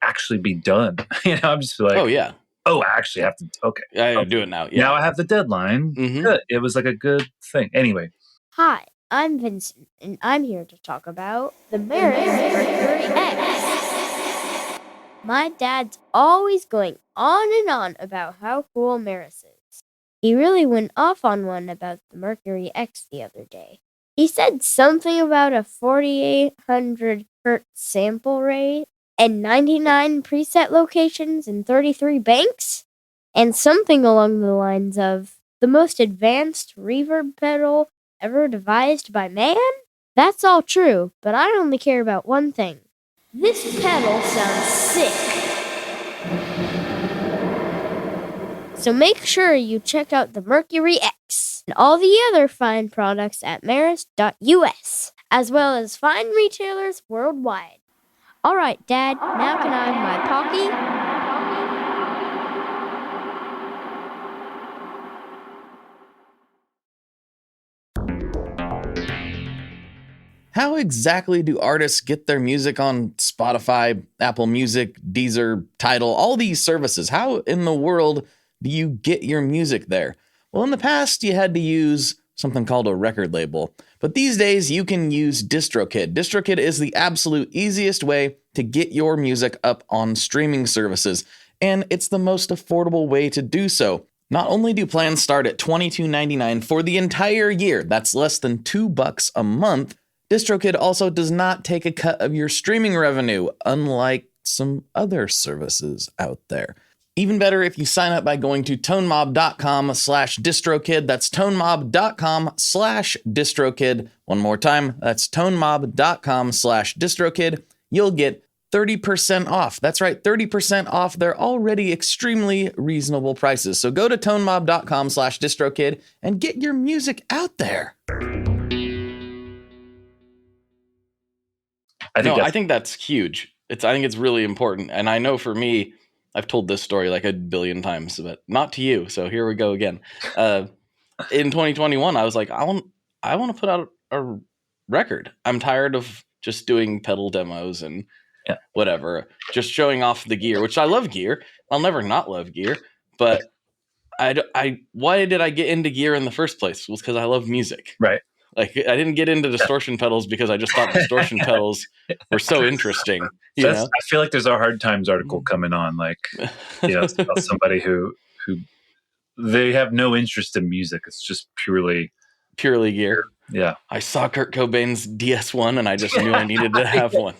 actually be done. I'm just like, oh yeah, I actually have to. Okay, I do it now. Yeah. Now I have the deadline. Good. It was like a good thing. Anyway. Hi, I'm Vincent, and I'm here to talk about the Mercury X. My dad's always going on and on about how cool Maris is. He really went off on one about the Mercury X the other day. He said something about a 4,800 hertz sample rate and 99 preset locations and 33 banks, and something along the lines of the most advanced reverb pedal ever devised by man? That's all true, but I only care about one thing. This pedal sounds sick. So make sure you check out the Mercury X and all the other fine products at maris.us, as well as fine retailers worldwide. All right, Dad, now can I have my Pocky? How exactly do artists get their music on Spotify, Apple Music, Deezer, Tidal, all these services? How in the world do you get your music there? Well, in the past, you had to use something called a record label. But these days, you can use DistroKid. DistroKid is the absolute easiest way to get your music up on streaming services. And it's the most affordable way to do so. Not only do plans start at $22.99 for the entire year, that's less than $2 a month, DistroKid also does not take a cut of your streaming revenue, unlike some other services out there. Even better if you sign up by going to tonemob.com/distrokid. That's tonemob.com/distrokid. One more time, that's tonemob.com/distrokid. You'll get 30% off. That's right, 30% off their already extremely reasonable prices. So go to tonemob.com/distrokid and get your music out there. I think that's huge. I think it's really important. And I know for me, I've told this story like a billion times, but not to you. So here we go again. In 2021, I was like, I want to put out a record. I'm tired of just doing pedal demos and whatever, just showing off the gear, which I love gear. I'll never not love gear, but why did I get into gear in the first place? Was because I love music. Right. Like I didn't get into distortion pedals because I just thought distortion pedals were so interesting. You know? I feel like there's a Hard Times article coming on, like, it's about somebody who they have no interest in music. It's just purely gear. Yeah. I saw Kurt Cobain's DS1 and I just knew I needed to have one.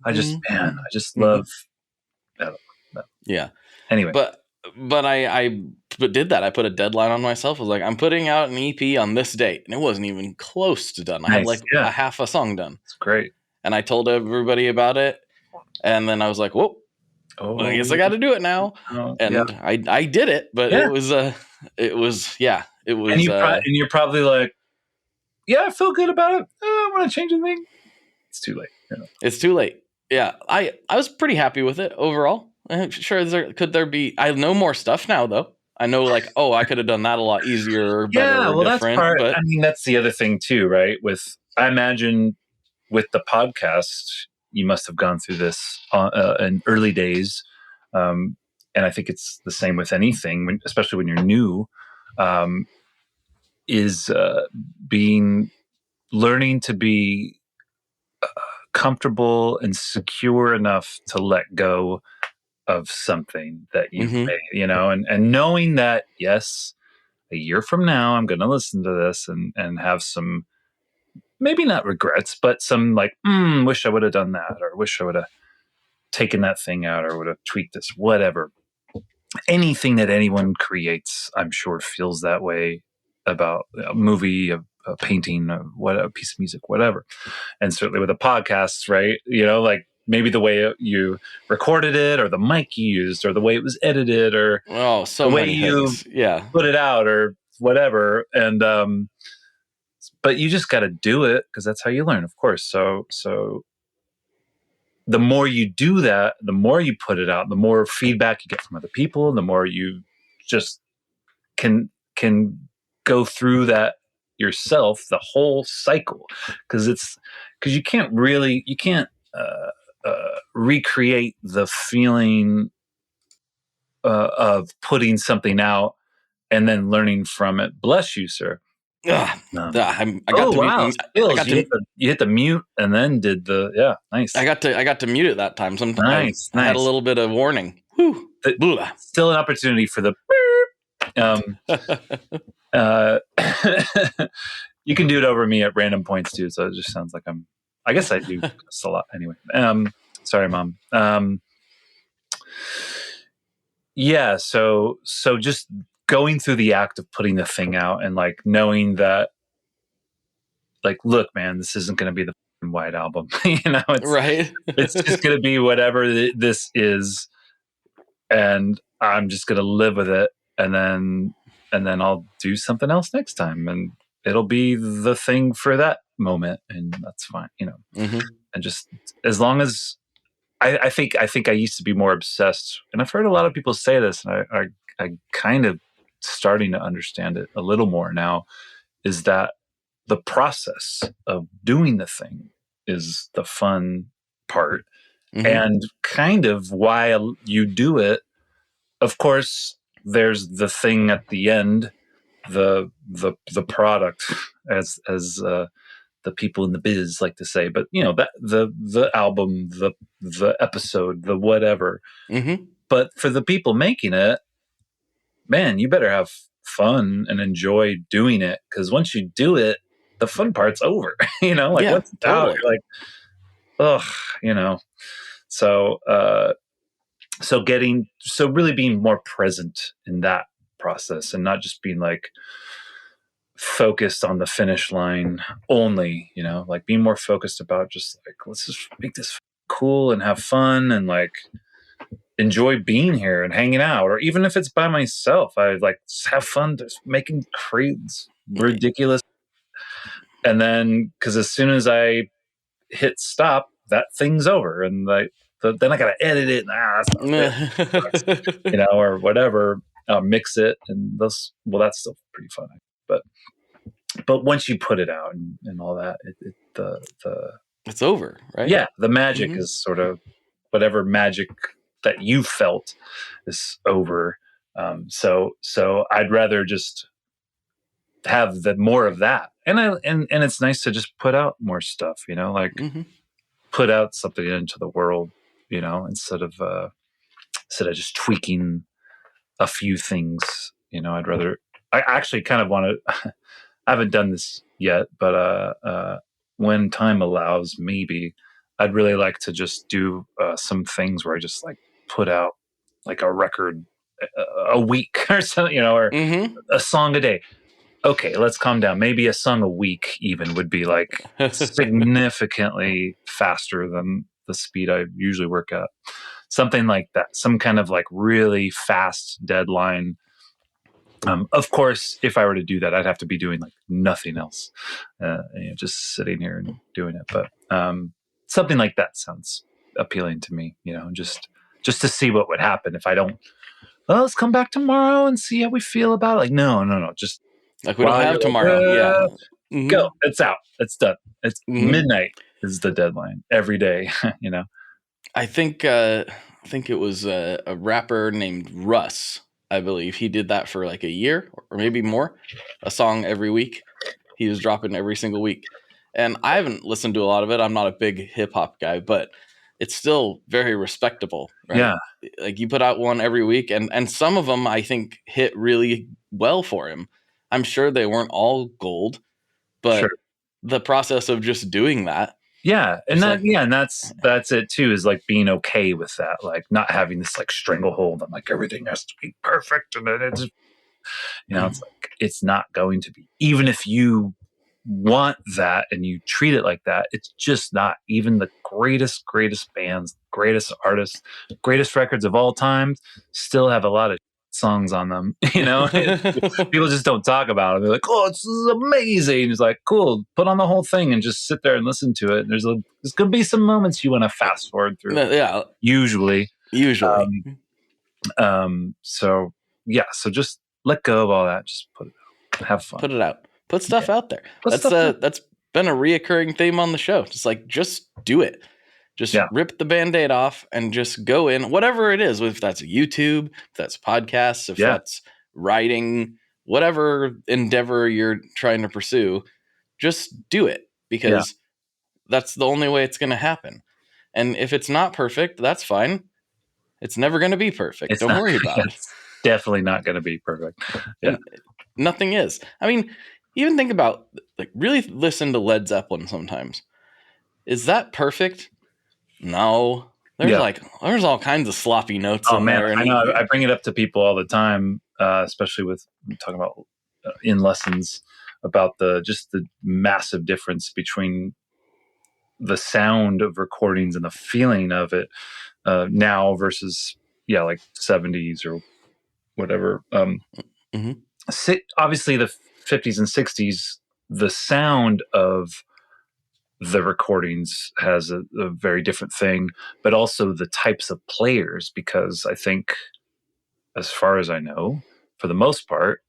I just love that. Yeah. Anyway. But I did that. I put a deadline on myself. I was like, I'm putting out an EP on this date. And it wasn't even close to done. I had like a half a song done. It's great. And I told everybody about it. And then I was like, whoa, I guess I got to do it now. I did it, but it was. And you're probably like, I feel good about it. I want to change anything. It's too late. It's too late. Yeah. I was pretty happy with it overall. Sure, could there be? I know more stuff now, though. I know, like, I could have done that a lot easier or better or different. That's part. But I mean, that's the other thing too, right? I imagine with the podcast, you must have gone through this in early days, and I think it's the same with anything, especially when you're new. Is learning to be comfortable and secure enough to let go of something that you've made, and knowing that, yes, a year from now, I'm going to listen to this and have some, maybe not regrets, but some like, wish I would have done that, or wish I would have taken that thing out, or would have tweaked this, whatever. Anything that anyone creates, I'm sure feels that way about a movie, a painting, a piece of music, whatever. And certainly with a podcast, right? Like, maybe the way you recorded it, or the mic you used, or the way it was edited, or the way you put it out, or whatever. And but you just got to do it, because that's how you learn, of course. So the more you do that, the more you put it out, the more feedback you get from other people, the more you just can go through that yourself, the whole cycle, because you can't recreate the feeling of putting something out and then learning from it. Bless you, sir. You hit the mute and then did nice. I got to mute it that time. Sometimes I had a little bit of warning. Still an opportunity for the you can do it over me at random points too, so it just sounds like I guess I do this a lot anyway. Sorry, Mom. So just going through the act of putting the thing out, and like knowing that, like, look, man, this isn't going to be the White Album. It's right. It's just going to be whatever this is, and I'm just going to live with it, and then I'll do something else next time, and it'll be the thing for that moment, and that's fine, And just as long as I think I used to be more obsessed, and I've heard a lot of people say this, and I kind of starting to understand it a little more now, is that the process of doing the thing is the fun part, and kind of why you do it. Of course, there's the thing at the end, the product, as the people in the biz like to say, but that the album, the episode, the whatever. But for the people making it, man, you better have fun and enjoy doing it, because once you do it, the fun part's over. Once it's out, you're like, so really being more present in that process, and not just being like focused on the finish line only, like being more focused about just like, let's just make this cool and have fun and like enjoy being here and hanging out, or even if it's by myself, I like just have fun just making ridiculous. And then, because as soon as I hit stop, that thing's over, and then I gotta edit it. That's not it. Or whatever. Mix it, and that's still pretty fun. But once you put it out and all that, it's over, right? Yeah, the magic is sort of whatever magic that you felt is over. So I'd rather just have more of that, and it's nice to just put out more stuff, like put out something into the world, instead of just tweaking a few things. I'd rather. I actually kind of want to. I haven't done this yet, but when time allows, maybe I'd really like to just do some things where I just like put out like a record a week or something, or a song a day. Okay, let's calm down. Maybe a song a week even would be like significantly faster than the speed I usually work at. Something like that. Some kind of like really fast deadline. Of course, if I were to do that, I'd have to be doing like nothing else, just sitting here and doing it. But something like that sounds appealing to me, just to see what would happen if I don't. Well, let's come back tomorrow and see how we feel about it. Like, no, just like we don't have tomorrow. Go. It's out. It's done. It's midnight is the deadline every day. I think it was a rapper named Russ. I believe he did that for like a year or maybe more, a song every week. He was dropping every single week. And I haven't listened to a lot of it. I'm not a big hip hop guy, but it's still very respectable. Right? Yeah. Like you put out one every week and some of them I think hit really well for him. I'm sure they weren't all gold, but the process of just doing that. Yeah. And that's it too, is like being okay with that. Like not having this like stranglehold on like everything has to be perfect. And then it's, it's like, it's not going to be, even if you want that and you treat it like that, it's just not. Even the greatest bands, greatest artists, greatest records of all time still have a lot of songs on them. People just don't talk about it. They're like, oh, this is amazing. It's like, cool, put on the whole thing and just sit there and listen to it. There's gonna be some moments you want to fast forward through. Yeah, usually. So just let go of all that. Just put it out. Have fun. Put it out. Put stuff out there. That's been a reoccurring theme on the show. Just do it. Just rip the Band-Aid off and just go in, whatever it is, if that's YouTube, if that's podcasts, if that's writing, whatever endeavor you're trying to pursue, just do it, because that's the only way it's going to happen. And if it's not perfect, that's fine. It's never going to be perfect. Don't worry about it. It's definitely not going to be perfect. Yeah. Nothing is. I mean, even think about, like, really listen to Led Zeppelin sometimes. Is that perfect? No. There's all kinds of sloppy notes in there. I know. I bring it up to people all the time, especially with talking about in lessons about the massive difference between the sound of recordings and the feeling of it now versus like 70s or whatever. Obviously the 50s and 60s, the sound of the recordings has a very different thing, but also the types of players, because I think, as far as I know, for the most part,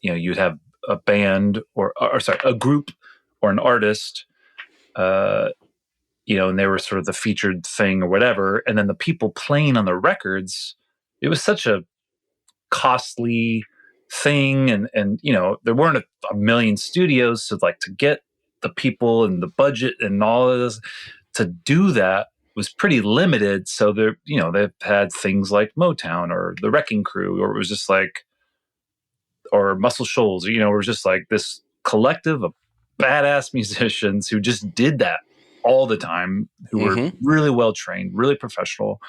you'd have a band or a group or an artist, and they were sort of the featured thing or whatever. And then the people playing on the records, it was such a costly thing. And there weren't a million studios. So like to get the people and the budget and all of this to do that was pretty limited. So they've had things like Motown or the Wrecking Crew, or it was just like, or Muscle Shoals, it was just like this collective of badass musicians who just did that all the time, who were really well trained, really professional,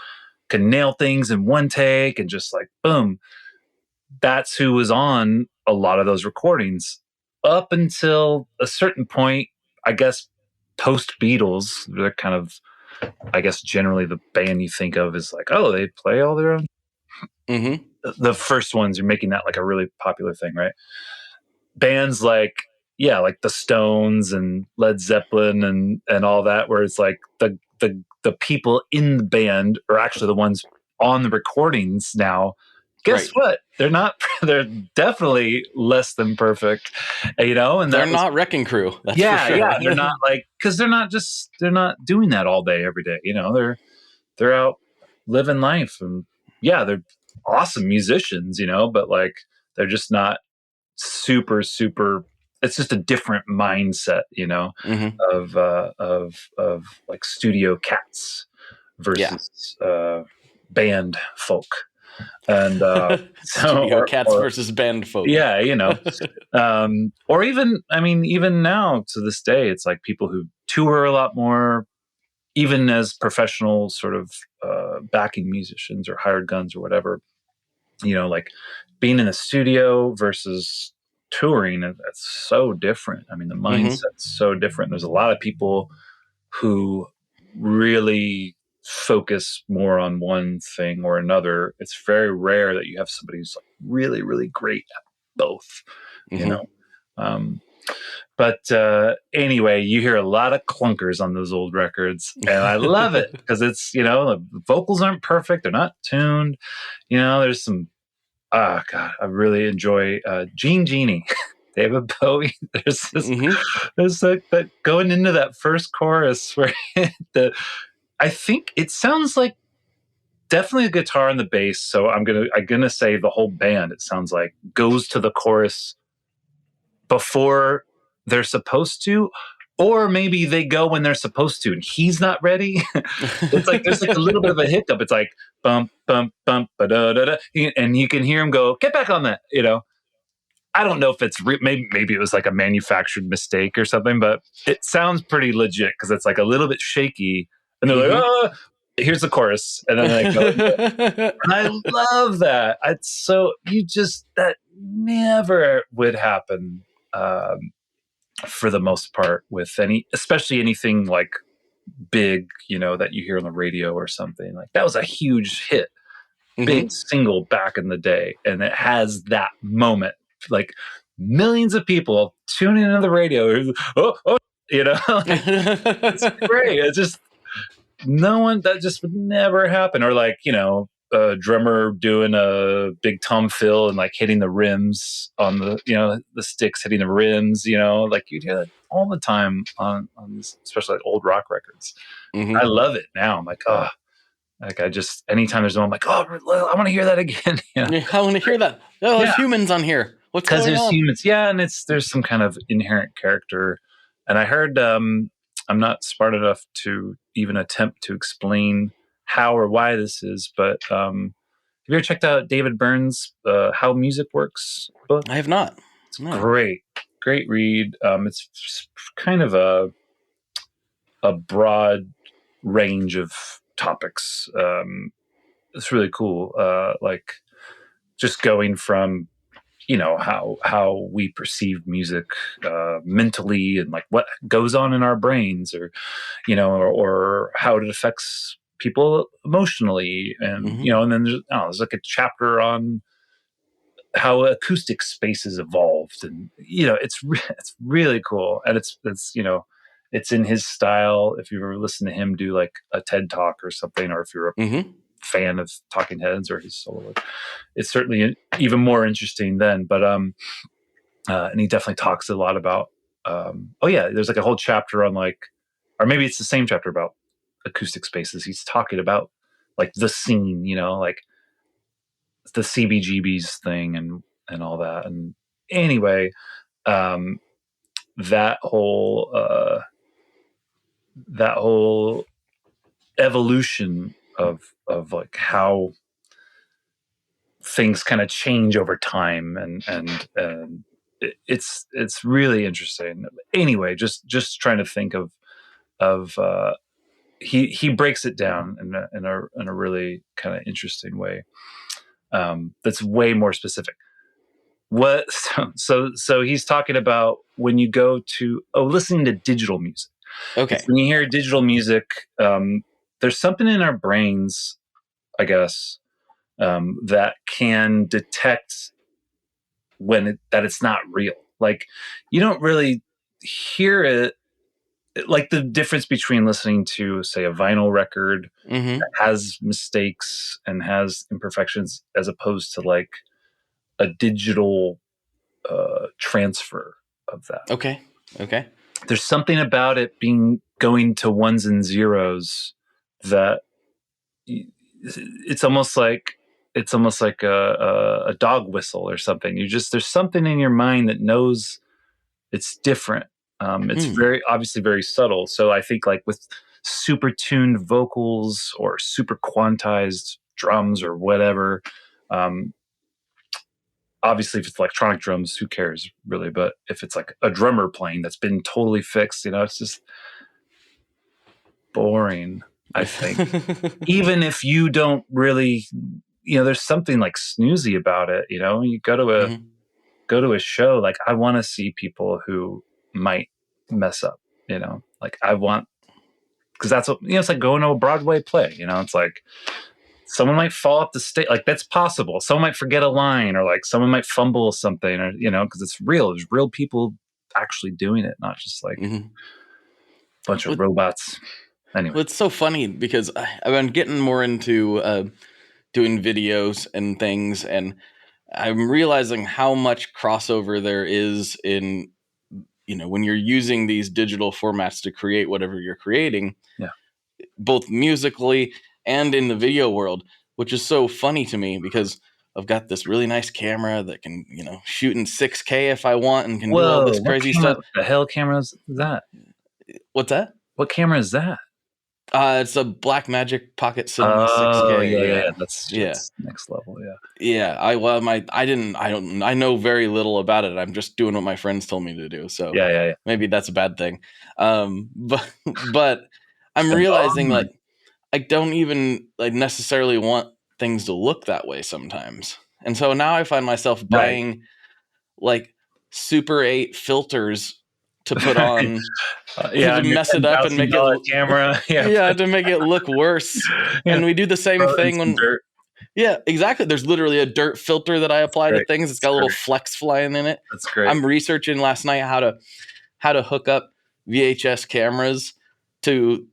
could nail things in one take and just like, boom. That's who was on a lot of those recordings up until a certain point, I guess, post Beatles. They're kind of I guess generally the band you think of is like, oh, they play all their own. Mm-hmm. The first ones are making that like a really popular thing, right? Bands like the Stones and Led Zeppelin and all that, where it's like the people in the band are actually the ones on the recordings now. Guess what? They're not. They're definitely less than perfect, And they're not Wrecking Crew. That's for sure. Yeah. They're not because they're not doing that all day every day. They're out living life, and they're awesome musicians. But like they're just not super. It's just a different mindset, Mm-hmm. of like studio cats versus band folk. And Studio cats versus band folk. Yeah, or even now to this day, it's like people who tour a lot more, even as professional sort of backing musicians or hired guns or whatever. Like being in the studio versus touring, that's so different. I mean, the mindset's so different. There's a lot of people who really focus more on one thing or another. It's very rare that you have somebody who's like really, really great at both, But anyway, you hear a lot of clunkers on those old records, and I love it because it's, the vocals aren't perfect. They're not tuned. There's some, God, I really enjoy Gene Genie. David Bowie. There's this, there's that going into that first chorus where I think it sounds like definitely a guitar and the bass. So I'm gonna say the whole band, it sounds like, goes to the chorus before they're supposed to, or maybe they go when they're supposed to and he's not ready. It's like there's like a little bit of a hiccup. It's like bump bump bump ba-da-da-da, and you can hear him go, get back on that. I don't know if it's maybe it was like a manufactured mistake or something, but it sounds pretty legit because it's like a little bit shaky, and they're like, oh, here's the chorus, and then they go, and I love that. It's so that never would happen for the most part with especially anything like big, that you hear on the radio or something. Like that was a huge hit, big single back in the day, and it has that moment. Like millions of people tuning into the radio. It's great. It's just that just would never happen. Or like, a drummer doing a big tom fill and like hitting the rims on the, the sticks hitting the rims, like you'd hear that all the time on these, especially like old rock records. I love it now. I'm like, oh, like I just, anytime there's one, I'm like, oh, I want to hear that again. I want to hear that. Oh, there's humans on here. What's going on? Because there's humans. Yeah. And there's some kind of inherent character. And I heard, I'm not smart enough to even attempt to explain how or why this is, but have you ever checked out David Byrne's How Music Works book? I have not. It's great read. It's kind of a broad range of topics. It's really cool. Like just going from, how we perceive music mentally, and like what goes on in our brains, or or how it affects people emotionally, and and then there's like a chapter on how acoustic spaces evolved, and it's really cool, and it's it's in his style. If you ever listen to him do like a TED talk or something, or if you're a fan of Talking Heads or his solo work, it's certainly even more interesting then. But and he definitely talks a lot about there's like a whole chapter on like, or maybe it's the same chapter about acoustic spaces. He's talking about like the scene, like the CBGB's thing and all that. And anyway, that whole evolution of like how things kind of change over time, and it's really interesting. Anyway, just trying to think of he breaks it down in a really kind of interesting way, that's way more specific. So he's talking about when you go to listening to digital music. Okay. When you hear digital music, there's something in our brains, I guess, that can detect that it's not real. Like, you don't really hear it, like the difference between listening to, say, a vinyl record Mm-hmm. that has mistakes and has imperfections, as opposed to like a digital transfer of that. Okay. There's something about it going to ones and zeros that it's almost like a dog whistle or something. There's something in your mind that knows it's different. It's very obviously very subtle. So I think like with super tuned vocals or super quantized drums or whatever, obviously if it's electronic drums, who cares really? But if it's like a drummer playing that's been totally fixed, it's just boring, I think. Even if you don't really, there's something like snoozy about it. You go to a show, like I want to see people who might mess up, like I want, because that's what, it's like going to a Broadway play, it's like someone might fall off the stage, like that's possible. Someone might forget a line, or like someone might fumble something, or, because it's real. There's real people actually doing it, not just like a bunch of robots. Anyway. Well, it's so funny because I've been getting more into doing videos and things, and I'm realizing how much crossover there is in, when you're using these digital formats to create whatever you're creating, both musically and in the video world, which is so funny to me because I've got this really nice camera that can, shoot in 6K if I want and can do all this crazy stuff. What the hell camera is that? What's that? What camera is that? It's a Blackmagic Pocket Cinema 6K. Yeah. That's next level. Yeah. I know very little about it. I'm just doing what my friends told me to do. So yeah. Maybe that's a bad thing. But I'm realizing like I don't even like necessarily want things to look that way sometimes. And so now I find myself buying like Super 8 filters to put on to mess it up and make it camera. To make it look worse. And we do the same thing when dirt. Yeah, exactly. There's literally a dirt filter that I apply to things. It's got a little flex flying in it. That's great. I'm researching last night how to hook up VHS cameras to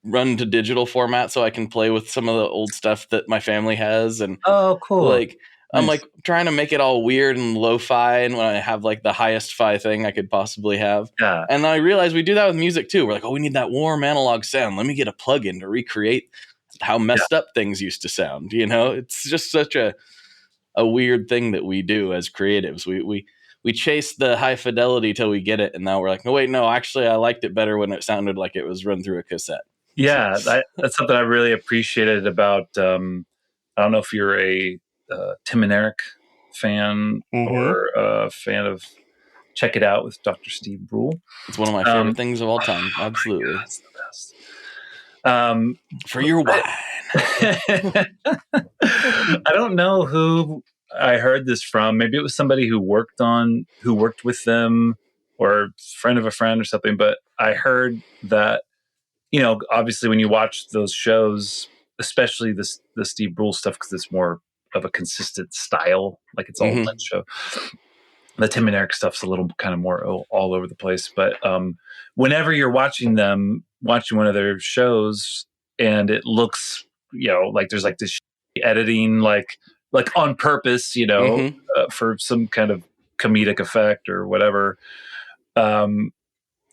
run to digital format so I can play with some of the old stuff that my family has. And cool. Like I'm like trying to make it all weird and lo-fi, and when I have like the highest fi thing I could possibly have. Yeah. And I realized we do that with music too. We're like, we need that warm analog sound. Let me get a plugin to recreate how messed up things used to sound. It's just such a weird thing that we do as creatives. We chase the high fidelity till we get it, and now we're like, no, actually I liked it better when it sounded like it was run through a cassette. Yeah, that's something I really appreciated about. I don't know if you're a Tim and Eric fan or a fan of Check It Out with Dr. Steve Brule. It's one of my favorite things of all time. Absolutely. It's the best. For your wine. I don't know who I heard this from. Maybe it was somebody who worked with them, or a friend of a friend or something. But I heard that, obviously when you watch those shows, especially the Steve Brule stuff, because it's more of a consistent style, like it's all one show. The Tim and Eric stuff's a little kind of more all over the place. But whenever you're watching one of their shows, and it looks, like there's like this editing, like on purpose, for some kind of comedic effect or whatever.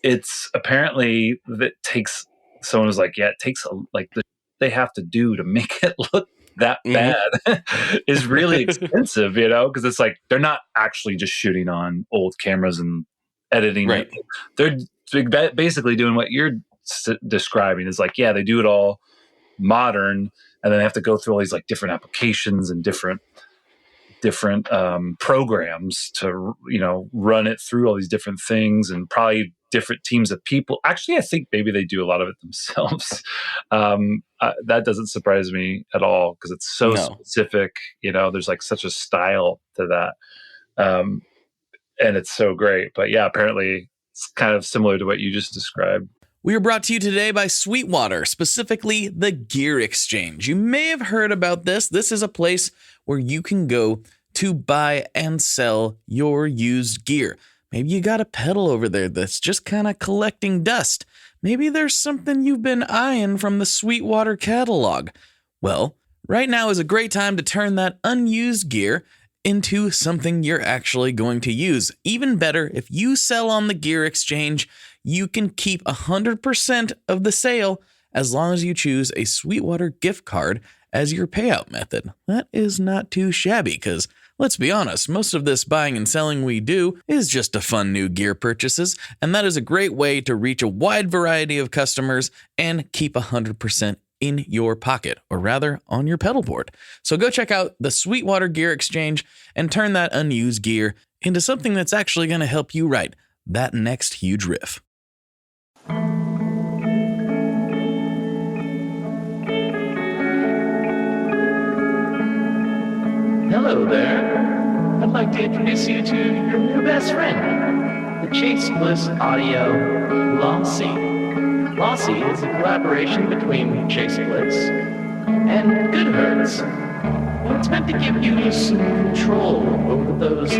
It's apparently that takes, someone was like, it takes they have to do to make it look that bad is really expensive, because it's like they're not actually just shooting on old cameras and editing. Right. They're basically doing what you're describing. Is like, they do it all modern, and then they have to go through all these like different applications and different programs to run it through all these different things, and probably different teams of people. Actually, I think maybe they do a lot of it themselves. That doesn't surprise me at all, because it's so specific. There's like such a style to that, and it's so great. But yeah, apparently it's kind of similar to what you just described. We are brought to you today by Sweetwater, specifically the Gear Exchange. You may have heard about this. This is a place where you can go to buy and sell your used gear. Maybe you got a pedal over there that's just kind of collecting dust. Maybe there's something you've been eyeing from the Sweetwater catalog. Well, right now is a great time to turn that unused gear into something you're actually going to use. Even better, if you sell on the Gear Exchange, you can keep 100% of the sale as long as you choose a Sweetwater gift card as your payout method. That is not too shabby because, let's be honest, most of this buying and selling we do is just to fund new gear purchases, and that is a great way to reach a wide variety of customers and keep 100% in your pocket, or rather on your pedal board. So go check out the Sweetwater Gear Exchange and turn that unused gear into something that's actually going to help you write that next huge riff. Hello there. I'd like to introduce you to your new best friend, the Chase Bliss Audio Lossy. Lossy is a collaboration between Chase Bliss and Good Hertz. And it's meant to give you some control over those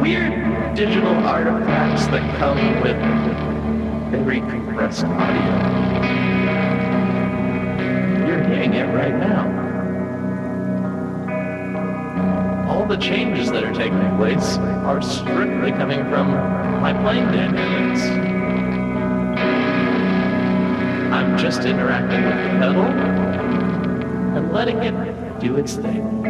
weird digital artifacts that come with very compressed audio. You're hearing it right now. All the changes that are taking place are strictly coming from my playing dynamics. I'm just interacting with the pedal and letting it do its thing.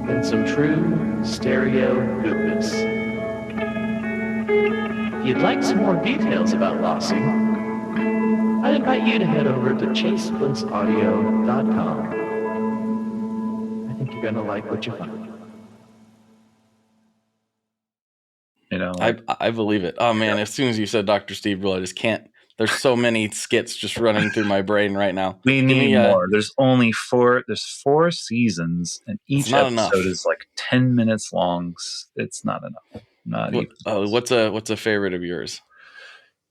In some true stereo goodness. If you'd like some more details about Lossy, I'd invite you to head over to chaseblintsaudio.com. I think you're going to like what you find. You know, I believe it. Oh man, as soon as you said Dr. Steve Brule, I just can't. There's so many skits just running through my brain right now. we need more. There's only four. There's 4 seasons, and each not episode enough. is like 10 minutes long. It's not enough. Not even. What's a favorite of yours?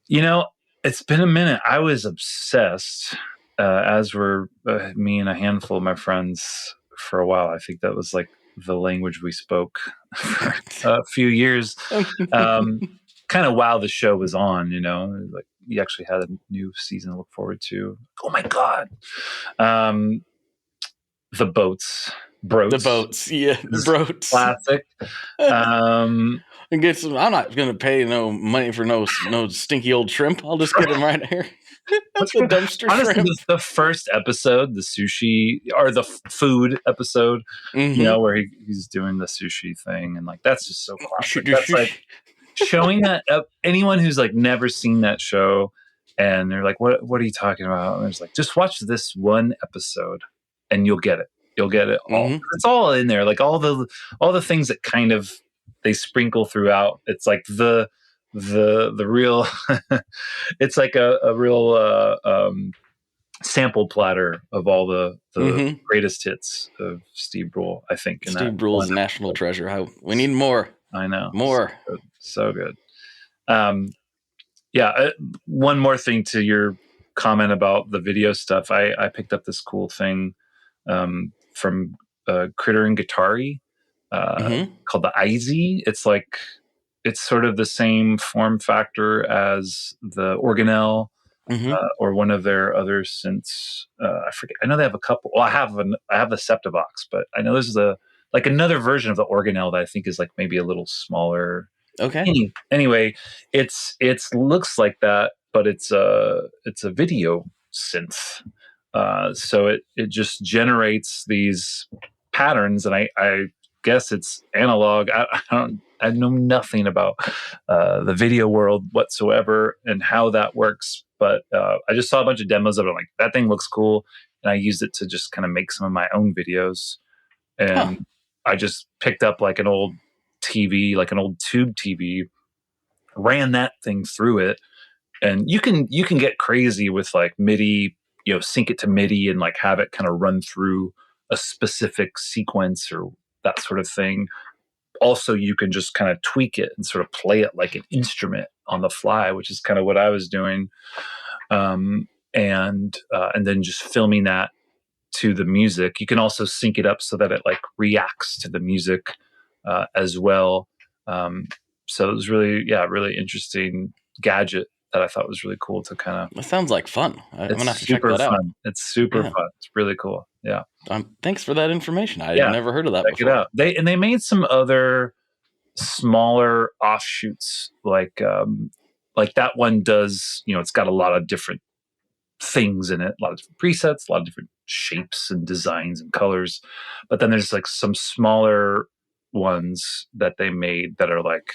You know, it's been a minute. I was obsessed, as were me and a handful of my friends for a while. I think that was like the language we spoke for a few years. Kind of while the show was on, you know, like you actually had a new season to look forward to. Oh my God. The boats. Yeah, Broats. Classic. And get some. I'm not gonna pay no money for no stinky old shrimp. I'll just get them right here. That's the dumpster Honestly, shrimp. the first episode, the sushi or the food episode, you know, where he's doing the sushi thing, and like that's just so classic. That's like showing that anyone who's like never seen that show, and they're like, "What are you talking about?" And it's like, just watch this one episode, and you'll get it. You'll get it all. It's all in there, like all the things that kind of they sprinkle throughout. It's like the real. It's like a real sample platter of all the greatest hits of Steve Brule. I think Steve Brule is a national treasure. We need more. I know, more. So good. Yeah. One more thing to your comment about the video stuff. I picked up this cool thing from Critter and Guitari called the IZ. It's sort of the same form factor as the Organelle or one of their other synths. I forget. I know they have a couple. Well, I have the Septivox, but I know this is another version of the Organelle that I think is like maybe a little smaller. Okay. Anyway, it's looks like that, but it's a video synth. So it just generates these patterns, and I guess it's analog. I know nothing about the video world whatsoever and how that works, but I just saw a bunch of demos of it. I'm like, that thing looks cool, and I used it to just kind of make some of my own videos. And I just picked up like an old TV, like an old tube TV, ran that thing through it, and you can get crazy with like MIDI, you know, sync it to MIDI and like have it kind of run through a specific sequence or that sort of thing. Also, you can just kind of tweak it and sort of play it like an instrument on the fly, which is kind of what I was doing. And then just filming that to the music. You can also sync it up so that it like reacts to the music as well. So it was really interesting gadget that I thought was really cool to kind of. That sounds like fun. I'm gonna have to check super that out. fun. It's super fun. It's really cool. Yeah. Thanks for that information. I've Yeah. never heard of that Check before. it out. They made some other smaller offshoots, like that one does. It's got a lot of different things in it, a lot of different presets, a lot of different shapes and designs and colors. But then there's like some smaller ones that they made that are like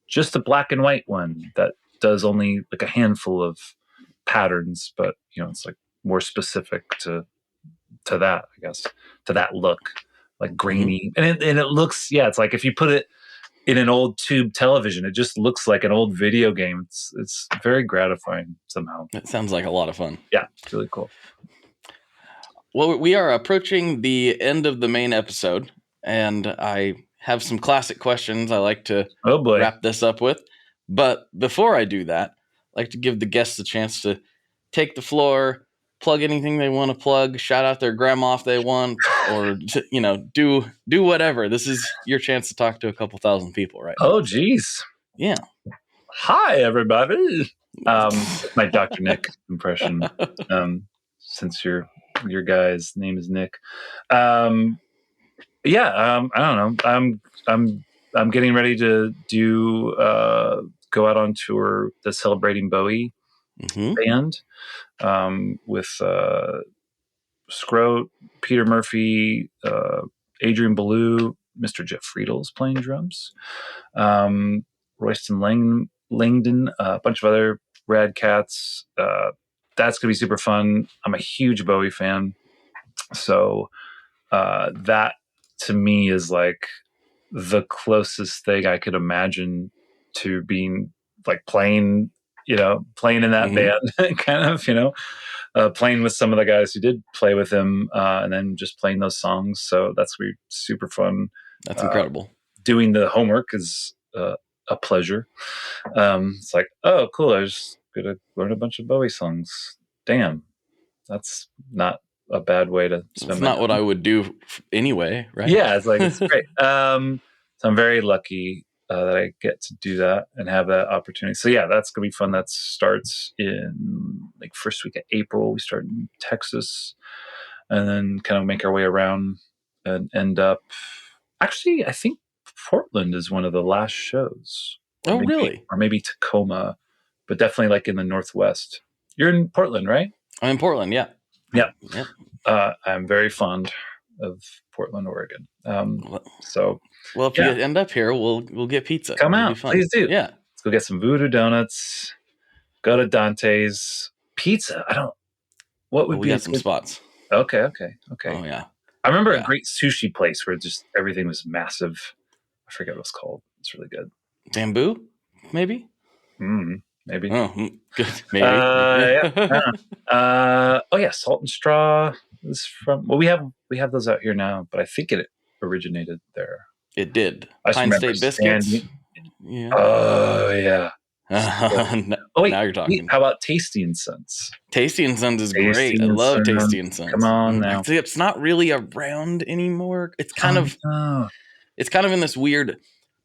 just a black and white one that does only like a handful of patterns, but it's like more specific to that, I guess, to that look, like grainy. And it looks, it's like if you put it in an old tube television, it just looks like an old video game. It's very gratifying somehow. It sounds like a lot of fun. Yeah, it's really cool. Well, we are approaching the end of the main episode, and I have some classic questions I like to wrap this up with. But before I do that, I like to give the guests a chance to take the floor, plug anything they want to plug, shout out their grandma if they want, or do whatever. This is your chance to talk to a couple thousand people, right? Oh, geez. Yeah. Hi, everybody. My Dr. Nick impression. Since your guy's name is Nick. I don't know. I'm getting ready to do go out on tour, the Celebrating Bowie band, with Scroat, Peter Murphy, Adrian Ballou, Mr. Jeff Friedel's playing drums, Royston Langdon, a bunch of other rad cats. That's going to be super fun. I'm a huge Bowie fan. So that to me is like the closest thing I could imagine to being like playing in that band, kind of, playing with some of the guys who did play with him, and then just playing those songs. So that's going to be super fun. That's incredible. Doing the homework is a pleasure. It's like, oh, cool. I was going to learn a bunch of Bowie songs. Damn. That's not a bad way to spend It's not what I would do anyway, right? Yeah, it's like, it's great. So I'm very lucky that I get to do that and have that opportunity. So yeah, that's going to be fun. That starts in like first week of April. We start in Texas and then kind of make our way around and end up, actually, I think Portland is one of the last shows. Oh, really? Or maybe Tacoma, but definitely like in the Northwest. You're in Portland, right? I'm in Portland, yeah. Yeah. Yep. I'm very fond of Portland, Oregon. So, well, if you end up here, we'll get pizza. Come out, please do. Yeah, let's go get some Voodoo Donuts. Go to Dante's Pizza. What would we be got some spots? Okay. Oh yeah, I remember a great sushi place where just everything was massive. I forget what it's called. It's really good. Bamboo, maybe. Maybe. Oh, good. Maybe. Salt and Straw is from. Well, we have those out here now, but I think it originated there. It did. Pine State biscuits. Yeah. Oh yeah. Now you're talking. How about Tasty and Sons? Tasty and Sons is great. I love Tasty and Sons. Come on now. It's not really around anymore. It's kind of in this weird.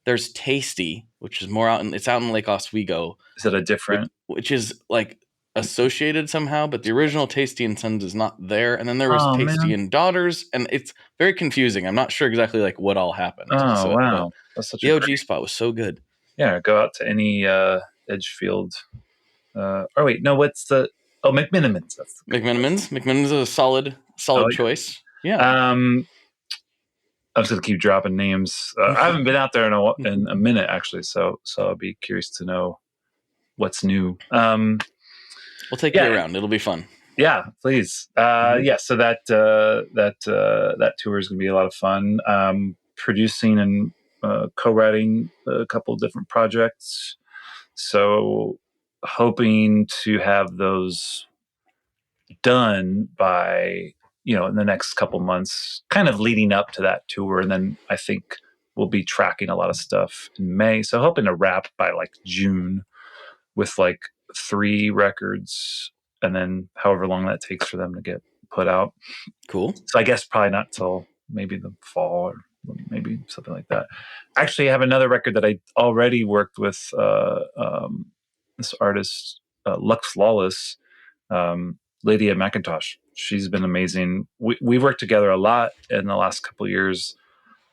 There's Tasty, which is more it's out in Lake Oswego. Is it a different? Which is like associated somehow, but the original Tasty and Sons is not there. And then there was Tasty and Daughters, and it's very confusing. I'm not sure exactly like what all happened. Oh, wow. That's such the OG spot was so good. Yeah, go out to any Edgefield. What's the... Oh, McMinimans. McMinimans is a solid choice. Yeah. I'm just going to keep dropping names. I haven't been out there in a minute, actually, so I'll be curious to know what's new. We'll take you around. It'll be fun. Yeah, please. So that tour is going to be a lot of fun. Producing and co-writing a couple of different projects. So hoping to have those done by, in the next couple months, kind of leading up to that tour. And then I think we'll be tracking a lot of stuff in May. So hoping to wrap by like June. with like 3 records, and then however long that takes for them to get put out. Cool. So I guess probably not till maybe the fall or maybe something like that. Actually, I have another record that I already worked with this artist, Lux Lawless, Lydia McIntosh. She's been amazing. We've worked together a lot in the last couple of years.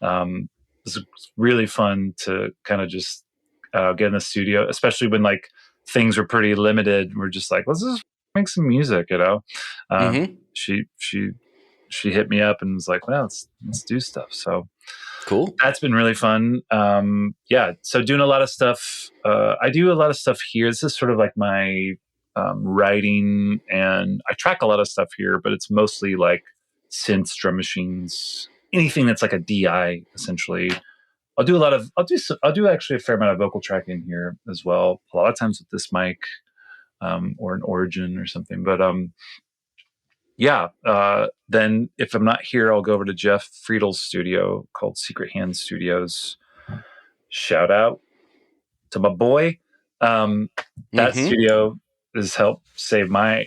It's really fun to kind of just get in the studio, especially when like things were pretty limited. We're just like, let's just make some music, you know. She hit me up and was like, well, let's do stuff. So Cool. that's been really fun. Yeah. So doing a lot of stuff. I do a lot of stuff here. This is sort of like my writing, and I track a lot of stuff here, but it's mostly like synths, drum machines, anything that's like a DI essentially. I'll do actually a fair amount of vocal tracking here as well. A lot of times with this mic, or an Origin or something. But yeah. Then if I'm not here, I'll go over to Jeff Friedel's studio called Secret Hand Studios. Shout out to my boy. That studio has helped save a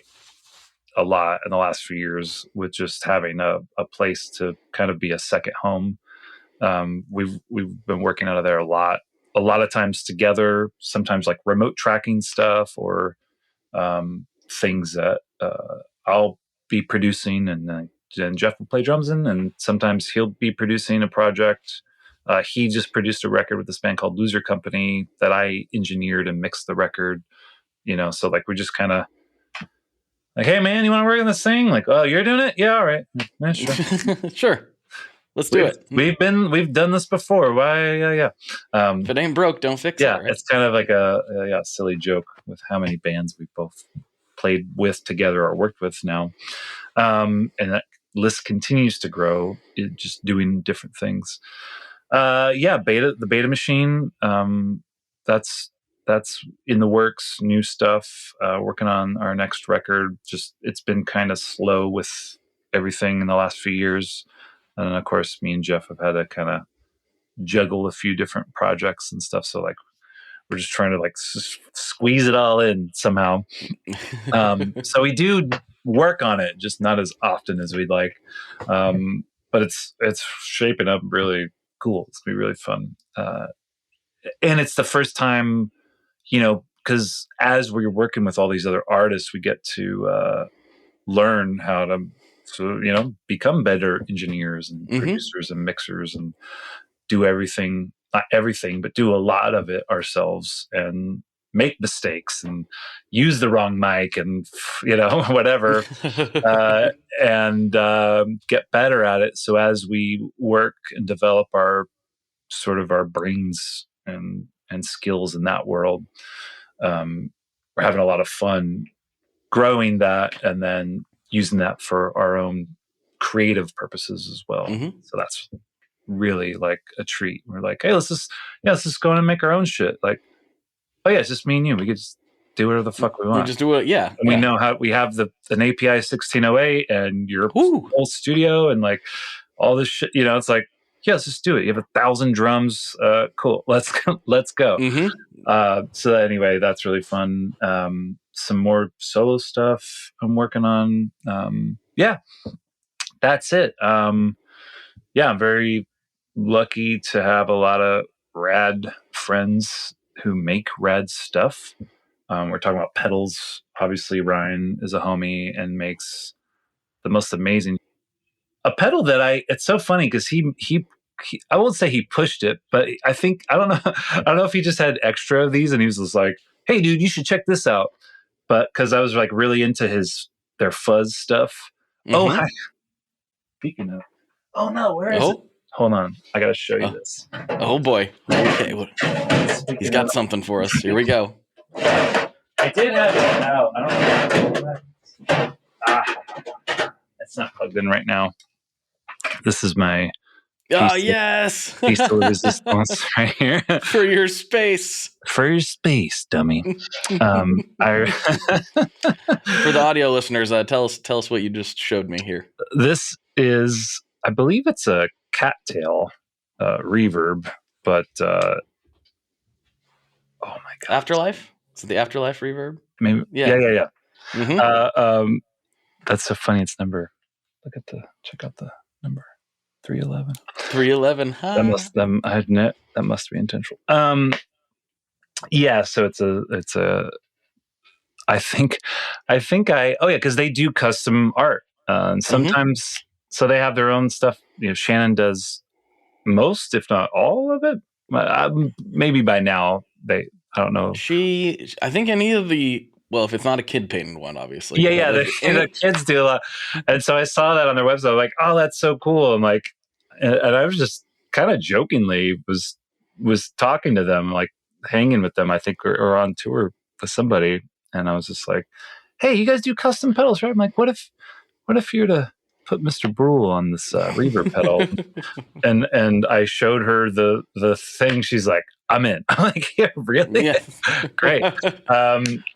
lot in the last few years with just having a place to kind of be a second home. We've been working out of there a lot of times together, sometimes like remote tracking stuff or things that I'll be producing, and then Jeff will play drums in, and sometimes he'll be producing a project. He just produced a record with this band called Loser Company that I engineered and mixed the record, you know, so like we just kind of like, hey man, you want to work on this thing? Like, oh, you're doing it? Yeah, all right. Yeah, sure. Sure. Let's do it. We've done this before. Why? Yeah. If it ain't broke, don't fix it. Yeah, Right? it's kind of like a silly joke with how many bands we've both played with together or worked with now. And that list continues to grow, just doing different things. The beta machine. That's in the works. New stuff. Working on our next record. Just it's been kind of slow with everything in the last few years, and then of course me and Jeff have had to kind of juggle a few different projects and stuff. So like we're just trying to like squeeze it all in somehow. So we do work on it, just not as often as we'd like. But it's shaping up really cool. It's gonna be really fun. And it's the first time, you know, because as we're working with all these other artists, we get to learn how to, you know, become better engineers and producers and mixers and do everything, not everything, but do a lot of it ourselves and make mistakes and use the wrong mic and, you know, whatever, and get better at it. So as we work and develop our brains and skills in that world, we're having a lot of fun growing that and then using that for our own creative purposes as well. So that's really like a treat. We're like, hey, let's just go in and make our own shit. Like, oh yeah, it's just me and you. We could just do whatever the fuck we want. We just do it, yeah. And we know how we have an API 1608 and your whole studio and like all this shit. You know, it's like, yeah, let's just do it. You have 1,000 drums. Cool. Let's go. So anyway, that's really fun. Some more solo stuff I'm working on. Yeah, that's it. I'm very lucky to have a lot of rad friends who make rad stuff. We're talking about pedals. Obviously, Ryan is a homie and makes the most amazing. A pedal that it's so funny because he I won't say he pushed it, but I don't know if he just had extra of these and he was just like, hey dude, you should check this out. But because I was like really into their fuzz stuff. Oh, hi. Speaking of, oh no, where is it? Hold on, I gotta show you this. Oh boy. Okay, he's got something for us. Here we go. I did have it out. I don't know. It's not plugged in right now. This is my yes. piece of resistance right here. For your space. For your space, dummy. For the audio listeners, tell us what you just showed me here. This is, I believe it's a cattail reverb, but oh my god, Afterlife? Is it the Afterlife reverb? Maybe. Yeah. Yeah. Mm-hmm. That's so funny. It's number. Check out the number. 311. 311. That must be intentional. Yeah. So it's a. I think because they do custom art, and sometimes so they have their own stuff. Shannon does most, if not all of it. Maybe by now I don't know. I think any of if it's not a kid painted one, obviously. Yeah, the kids do a lot. And so I saw that on their website. I'm like, oh, that's so cool. I'm like, and I was just kind of jokingly was talking to them, like hanging with them. I think or on tour with somebody, and I was just like, hey, you guys do custom pedals, right? I'm like, what if you were to put Mr. Brule on this reverb pedal? and I showed her the thing. She's like, I'm in. I'm like, yeah, really? Yeah. Great.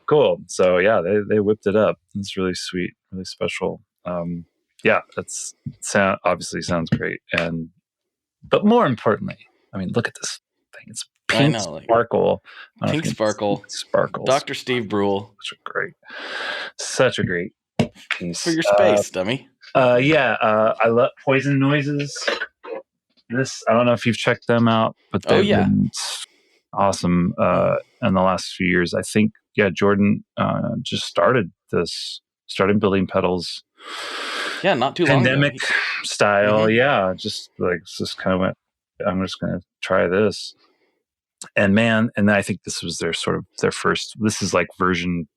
Cool. So yeah, they whipped it up. It's really sweet, really special. Yeah, obviously sounds great. But more importantly, I mean, look at this thing. It's pink sparkle. Pink sparkle. Sparkles. Dr. Steve Brule. Such a great piece. For your space, dummy. I love Poison Noises. This, I don't know if you've checked them out, but they've been awesome in the last few years. I think, Jordan just started building pedals. Yeah, not too long ago. Pandemic style. Yeah, just kind of went, I'm just going to try this. And I think this was their first, this is like version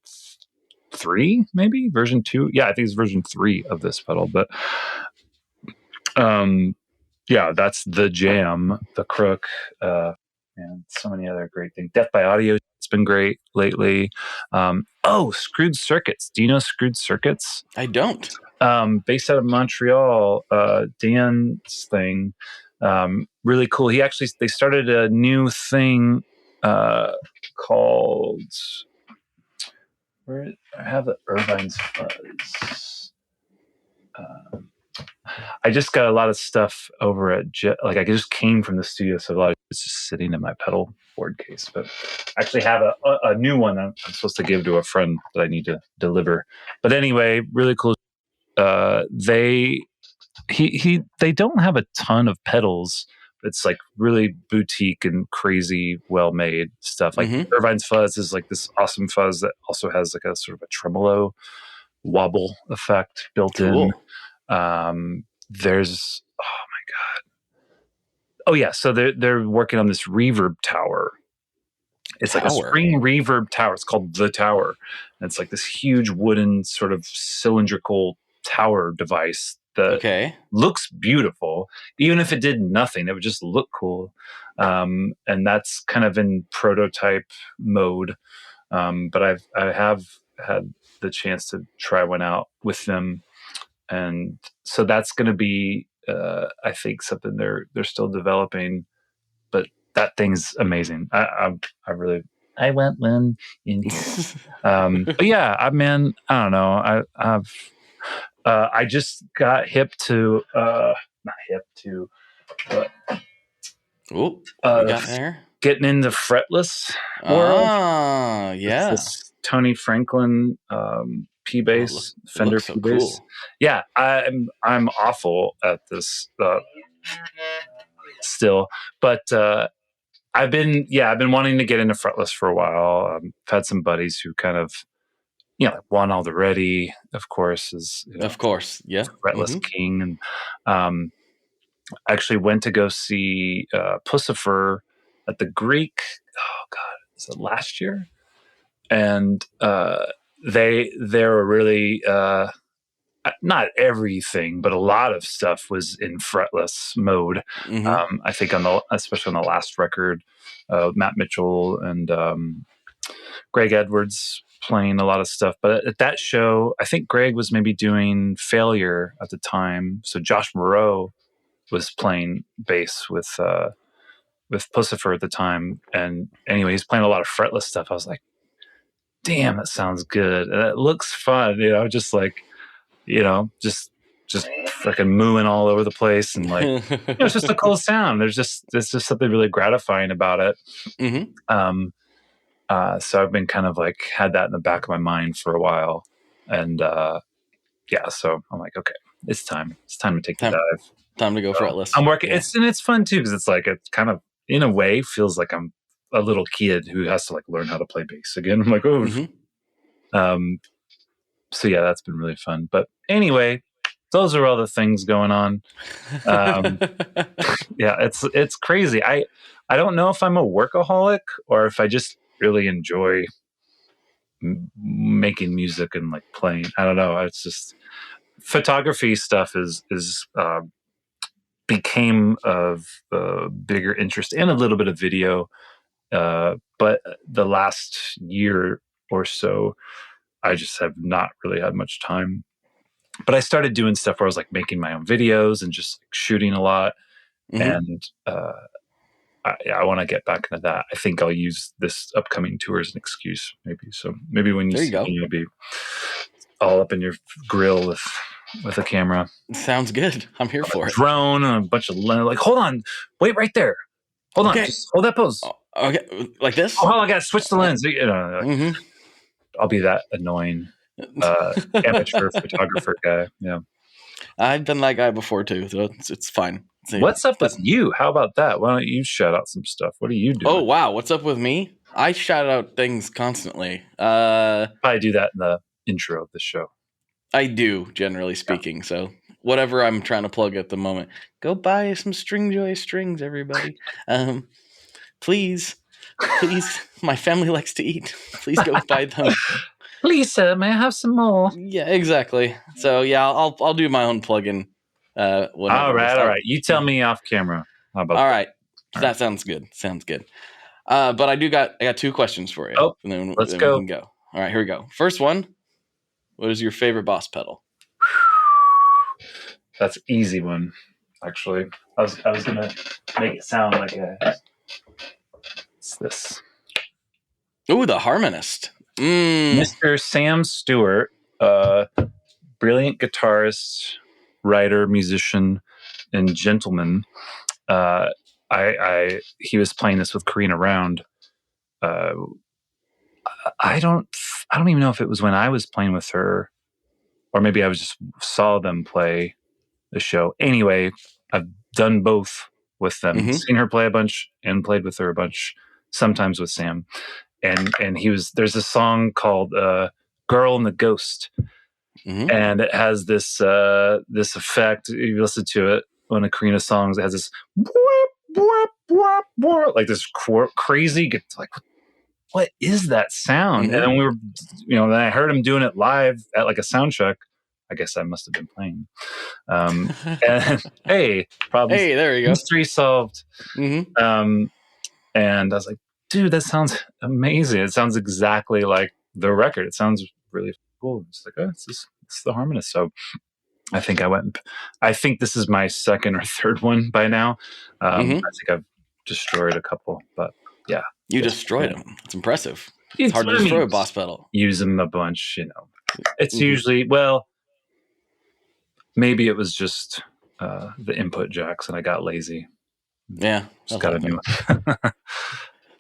3, maybe version 2. Yeah, I think it's version 3 of this pedal, but that's the Jam, the Crook, and so many other great things. Death by Audio, it's been great lately. Screwed Circuits. Do you know Screwed Circuits? I don't. Based out of Montreal, Dan's thing, really cool. They started a new thing called. Where I have the Irvine's Fuzz. I just got a lot of stuff over at I just came from the studio, so a lot of it's just sitting in my pedal board case. But I actually have a new one I'm supposed to give to a friend that I need to deliver. But anyway, really cool. They don't have a ton of pedals. It's like really boutique and crazy, well made stuff. Like Irvine's Fuzz is like this awesome fuzz that also has like a sort of a tremolo wobble effect built in. There's so they're working on this reverb tower. It's like a spring reverb tower. It's called The Tower. And it's like this huge wooden sort of cylindrical tower device that looks beautiful. Even if it did nothing, it would just look cool. And that's kind of in prototype mode. But I have had the chance to try one out with them. And so that's going to be, I think, something they're still developing, but that thing's amazing. I went one in here. But yeah, I don't know. I just got hip to, not hip to, but got there? Getting into fretless world. Yeah. This Tony Franklin, P-bass, Fender so P-bass. Cool. Yeah, I'm awful at this still, but I've been wanting to get into fretless for a while. I've had some buddies who kind of, Juan Alderete, of course, is fretless king, and I actually went to go see Pucifer at the Greek. Oh God, is it last year? And they were really not everything, but a lot of stuff was in fretless mode. I think especially on the last record, Matt Mitchell and Greg Edwards playing a lot of stuff. But at that show, I think Greg was maybe doing Failure at the time. So Josh Moreau was playing bass with Pucifer at the time. And anyway, he's playing a lot of fretless stuff. I was like, damn, that sounds good. And it looks fun, just like, just fucking mooing all over the place. And like, it's just a cool sound. There's just something really gratifying about it. So I've been kind of like had that in the back of my mind for a while. And so I'm like, okay, it's time. It's time to take the dive. Time to go fretless. I'm working. Yeah. It's fun too, because it's like, it's kind of, in a way, feels like I'm a little kid who has to like learn how to play bass again. I'm like, oh. So yeah, that's been really fun. But anyway, those are all the things going on. Yeah, it's crazy. I don't know if I'm a workaholic or if I just really enjoy making music and like playing. I don't know. It's just photography stuff is became of bigger interest, and a little bit of video. But the last year or so, I just have not really had much time. But I started doing stuff where I was like making my own videos and just like, shooting a lot. And I want to get back into that. I think I'll use this upcoming tour as an excuse, maybe. So maybe when you see me, you'll be all up in your grill with a camera. Sounds good. I'm here for it. Drone and a bunch of like, hold on, wait right there. Hold on, just hold that pose. Okay, like this. Oh, I got to switch the lens. You know, I'll be that annoying amateur photographer guy. Yeah, I've been that guy before too, so it's fine. What's up with you? How about that? Why don't you shout out some stuff? What are you doing? Oh wow, what's up with me? I shout out things constantly. I do that in the intro of the show. I do, generally speaking. So whatever I'm trying to plug at the moment, go buy some Stringjoy strings, everybody. Please, my family likes to eat. Please go buy them. Lisa, may I have some more? Yeah, exactly. So yeah, I'll do my own plug-in. All right. You tell me off camera. How about all right. That sounds good. But I got two questions for you. Oh, and then, let's then go. We can go. All right, here we go. First one. What is your favorite Boss pedal? That's an easy one, actually. I was gonna make it sound like it's this. Ooh, the Harmonist. Mr. Sam Stewart, brilliant guitarist, writer, musician, and gentleman. He was playing this with Karina Round. I don't even know if it was when I was playing with her, or maybe I was just saw them play the show. Anyway, I've done both with them. Seen her play a bunch and played with her a bunch, sometimes with Sam. And there's a song called Girl and the Ghost. And it has this effect. You listen to it, one of Karina's songs, it has this like this crazy, like, what is that sound? And then we were, then I heard him doing it live at like a sound check. I guess I must have been playing. And hey, problem. Hey, there you go. Mystery solved. And I was like, dude, that sounds amazing. It sounds exactly like the record. It sounds really cool. It's like, oh, it's the Harmonist. So I think this is my second or third one by now. I think I've destroyed a couple, but yeah. You destroyed them. It's impressive. It's hard to destroy a Boss pedal. Use them a bunch, It's usually, maybe it was just the input jacks and I got lazy. Yeah. Just got a new one.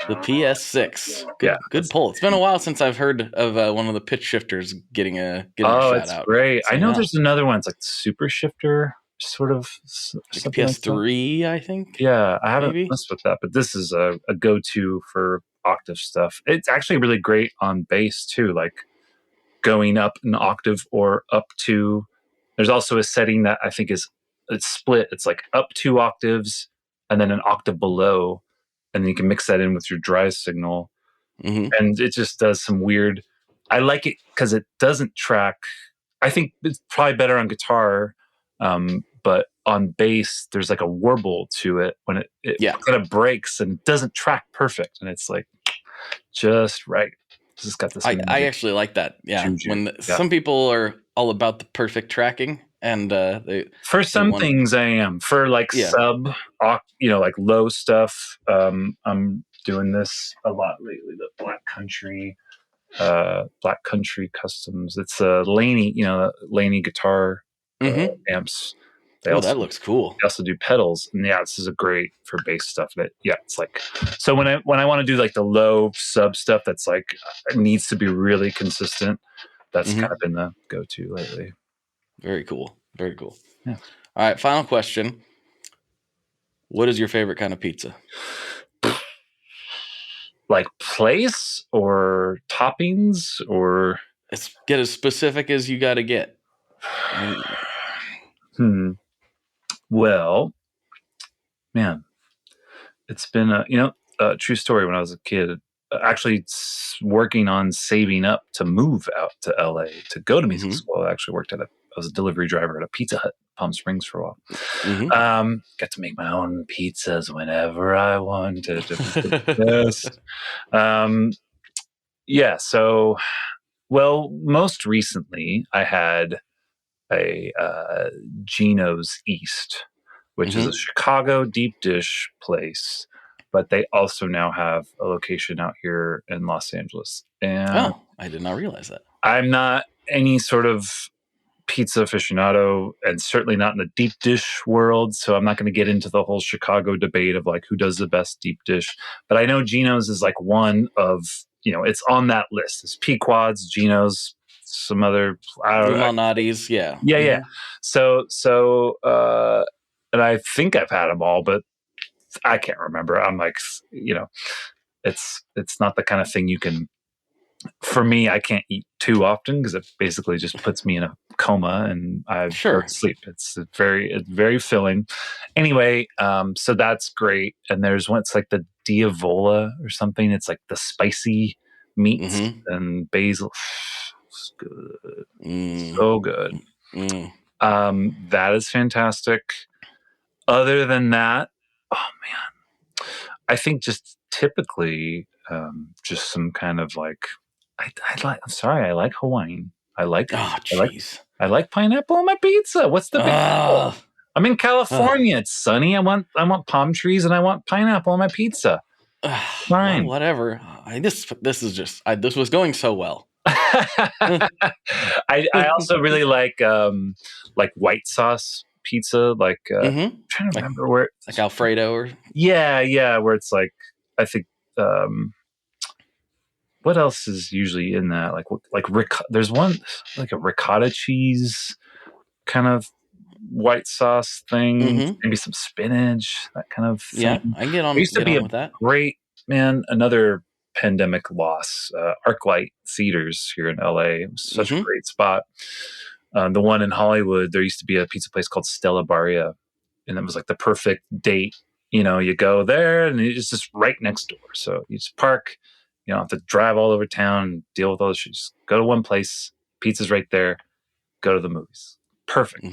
The PS6. Good pull. It's been a while since I've heard of one of the pitch shifters getting a shout out. It's great. So, I know there's another one. It's like the Super Shifter, sort of. Like PS3, I think. Yeah, I haven't messed with that, but this is a go-to for octave stuff. It's actually really great on bass too, like going up an octave or up to. There's also a setting that I think it's split. It's like up 2 octaves and then an octave below. And then you can mix that in with your dry signal. And it just does some weird. I like it because it doesn't track. I think it's probably better on guitar, but on bass, there's like a warble to it when it kind of breaks and it doesn't track perfect. And it's like just right. It's just got this. I actually like that. Yeah. Some people are all about the perfect tracking. And for some things I am. For like sub, like low stuff, I'm doing this a lot lately. The Black Country Customs. It's a Laney, Laney guitar amps. That looks cool. They also do pedals, and this is a great for bass stuff. That it's like, so when I want to do like the low sub stuff that's like needs to be really consistent, that's kind of been the go-to lately. Very cool. Very cool. Yeah. All right, final question. What is your favorite kind of pizza? Like place or toppings or Get as specific as you got to get. Well, man, it's been a true story. When I was a kid, actually working on saving up to move out to LA to go to music school. I actually I was a delivery driver at a Pizza Hut, Palm Springs, for a while. Got to make my own pizzas whenever I wanted. So, well, most recently I had a Geno's East, which is a Chicago deep dish place, but they also now have a location out here in Los Angeles. And I did not realize that. I'm not any sort of pizza aficionado, and certainly not in the deep dish world, so I'm not going to get into the whole Chicago debate of like who does the best deep dish. But I know Geno's is like one of, it's on that list. It's Pequod's, Geno's, some other, I don't know. Malnati's, yeah. Yeah. So, and I think I've had them all, but I can't remember. I'm like, it's not the kind of thing you can. For me, I can't eat too often because it basically just puts me in a coma and I go to sleep. It's very filling. Anyway, so that's great. And there's one, it's like the Diavola or something. It's like the spicy meats and basil. It's good. So good. That is fantastic. Other than that, oh man, I think just typically just some kind of like, I like Hawaiian. I like pineapple on my pizza. What's the big deal? I'm in California. It's sunny. I want palm trees and I want pineapple on my pizza. Fine. Well, whatever. This was going so well. I also really like white sauce pizza. Like I'm trying to remember where, like Alfredo or where it's like, I think. What else is usually in that? There's one like a ricotta cheese kind of white sauce thing, maybe some spinach, that kind of thing. Yeah, I can get on. It used to be with that. Great, man. Another pandemic loss. ArcLight Theaters here in LA. It was such a great spot. The one in Hollywood, there used to be a pizza place called Stella Barria, and it was like the perfect date. You go there and it's just right next door. So you just park. You don't have to drive all over town and deal with all this shit. Just go to one place, pizza's right there, go to the movies. Perfect.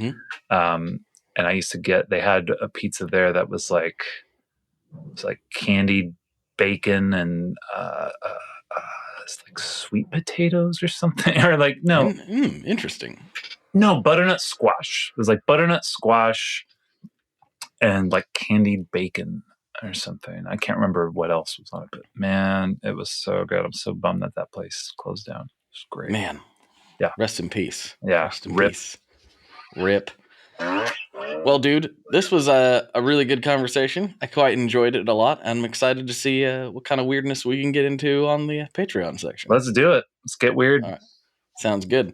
And I used to they had a pizza there that was like candied bacon and it's like sweet potatoes or something. Or like, no. Interesting. No, butternut squash. It was like butternut squash and like candied bacon or something. I can't remember what else was on it, but man, it was so good. I'm so bummed that place closed down. It was great. Man. Yeah. Rest in peace. Yeah. Rest in peace. Rip. Well, dude, this was a really good conversation. I quite enjoyed it a lot. And I'm excited to see what kind of weirdness we can get into on the Patreon section. Let's do it. Let's get weird. All right. Sounds good.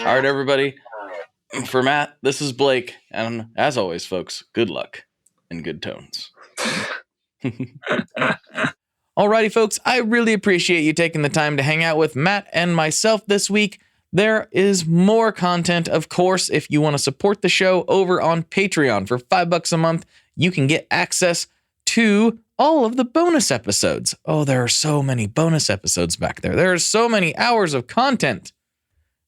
All right, everybody. For Matt, this is Blake. And as always, folks, good luck and good tones. Alrighty, folks, I really appreciate you taking the time to hang out with Matt and myself this week. There is more content, of course, if you want to support the show over on Patreon. For $5 a month, you can get access to all of the bonus episodes. Oh, there are so many bonus episodes back there. There are so many hours of content.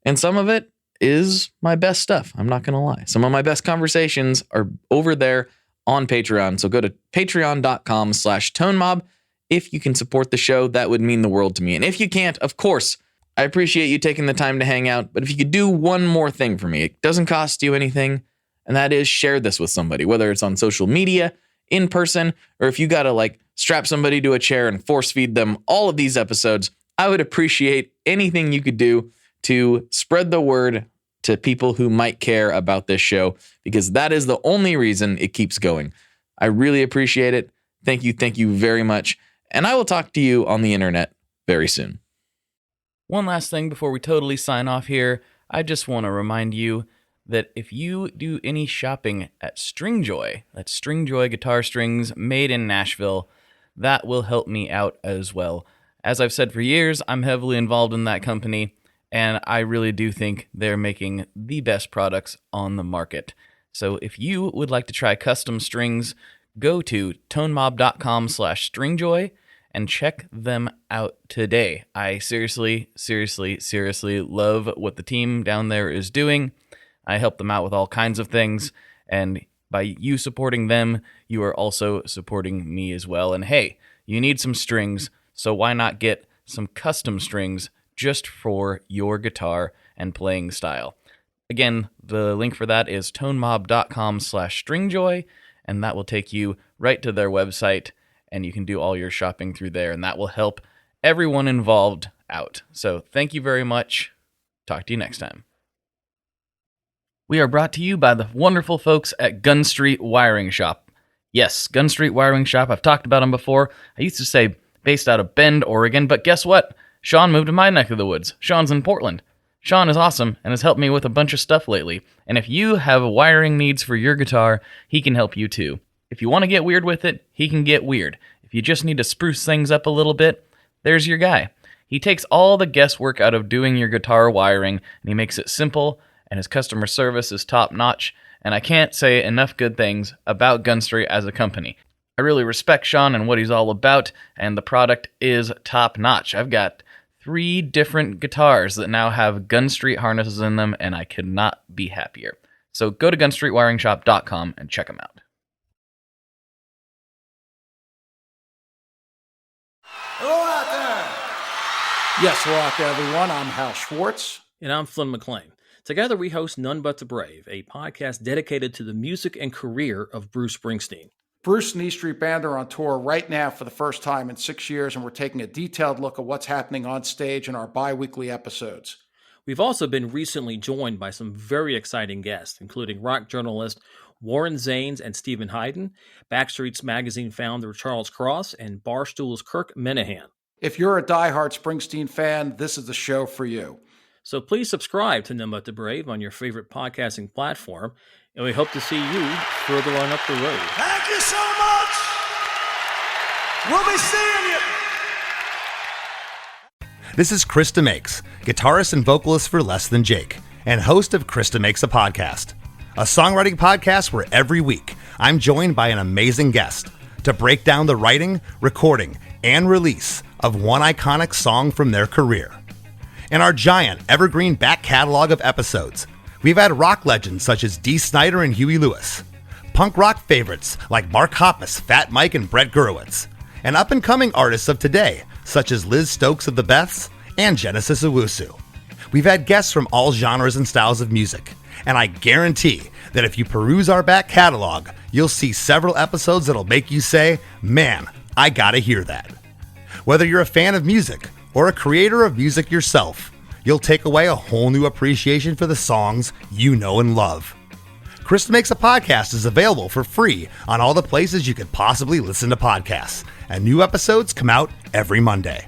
And some of it is my best stuff. I'm not going to lie. Some of my best conversations are over there on Patreon. So go to patreon.com/tonemob. If you can support the show, that would mean the world to me. And if you can't, of course, I appreciate you taking the time to hang out. But if you could do one more thing for me, it doesn't cost you anything. And that is share this with somebody, whether it's on social media, in person, or if you got to strap somebody to a chair and force feed them all of these episodes. I would appreciate anything you could do to spread the word to people who might care about this show, because that is the only reason it keeps going. I really appreciate it. Thank you very much. And I will talk to you on the internet very soon. One last thing before we totally sign off here, I just want to remind you that if you do any shopping at Stringjoy, that's Stringjoy guitar strings made in Nashville, that will help me out as well. As I've said for years, I'm heavily involved in that company, and I really do think they're making the best products on the market. So if you would like to try custom strings, go to tonemob.com/stringjoy and check them out today. I seriously love what the team down there is doing. I help them out with all kinds of things, and by you supporting them, you are also supporting me as well. And hey, you need some strings, so why not get some custom strings just for your guitar and playing style? Again, the link for that is tonemob.com/stringjoy, and that will take you right to their website, and you can do all your shopping through there, and that will help everyone involved out. So thank you very much. Talk to you next time. We are brought to you by the wonderful folks at Gun Street Wiring Shop. Yes, Gun Street Wiring Shop. I've talked about them before. I used to say based out of Bend, Oregon, but guess what? Sean moved to my neck of the woods. Sean's in Portland. Sean is awesome and has helped me with a bunch of stuff lately. And if you have wiring needs for your guitar, he can help you too. If you want to get weird with it, he can get weird. If you just need to spruce things up a little bit, there's your guy. He takes all the guesswork out of doing your guitar wiring, and he makes it simple, and his customer service is top-notch, and I can't say enough good things about Gun Street as a company. I really respect Sean and what he's all about, and the product is top-notch. I've got 3 different guitars that now have Gun Street harnesses in them, and I could not be happier. So go to gunstreetwiringshop.com and check them out. Hello out there! Yes, hello out there, everyone. I'm Hal Schwartz. And I'm Flynn McLean. Together we host None But the Brave, a podcast dedicated to the music and career of Bruce Springsteen. Bruce and E Street Band are on tour right now for the first time in 6 years, and we're taking a detailed look at what's happening on stage in our bi-weekly episodes. We've also been recently joined by some very exciting guests, including rock journalist Warren Zanes and Stephen Hayden, Backstreet's Magazine founder Charles Cross, and Barstool's Kirk Minahan. If you're a diehard Springsteen fan, this is the show for you. So please subscribe to None But the Brave on your favorite podcasting platform, and we hope to see you further on up the road. Thank you so much. We'll be seeing you. This is Krista Makes, guitarist and vocalist for Less Than Jake, and host of Krista Makes a Podcast, a songwriting podcast where every week I'm joined by an amazing guest to break down the writing, recording, and release of one iconic song from their career. In our giant evergreen back catalog of episodes, we've had rock legends such as Dee Snider and Huey Lewis, punk rock favorites like Mark Hoppus, Fat Mike, and Brett Gurewitz, and up-and-coming artists of today such as Liz Stokes of the Beths and Genesis Owusu. We've had guests from all genres and styles of music, and I guarantee that if you peruse our back catalog, you'll see several episodes that'll make you say, man, I gotta hear that. Whether you're a fan of music or a creator of music yourself, you'll take away a whole new appreciation for the songs you know and love. Krista Makes a Podcast is available for free on all the places you could possibly listen to podcasts, and new episodes come out every Monday.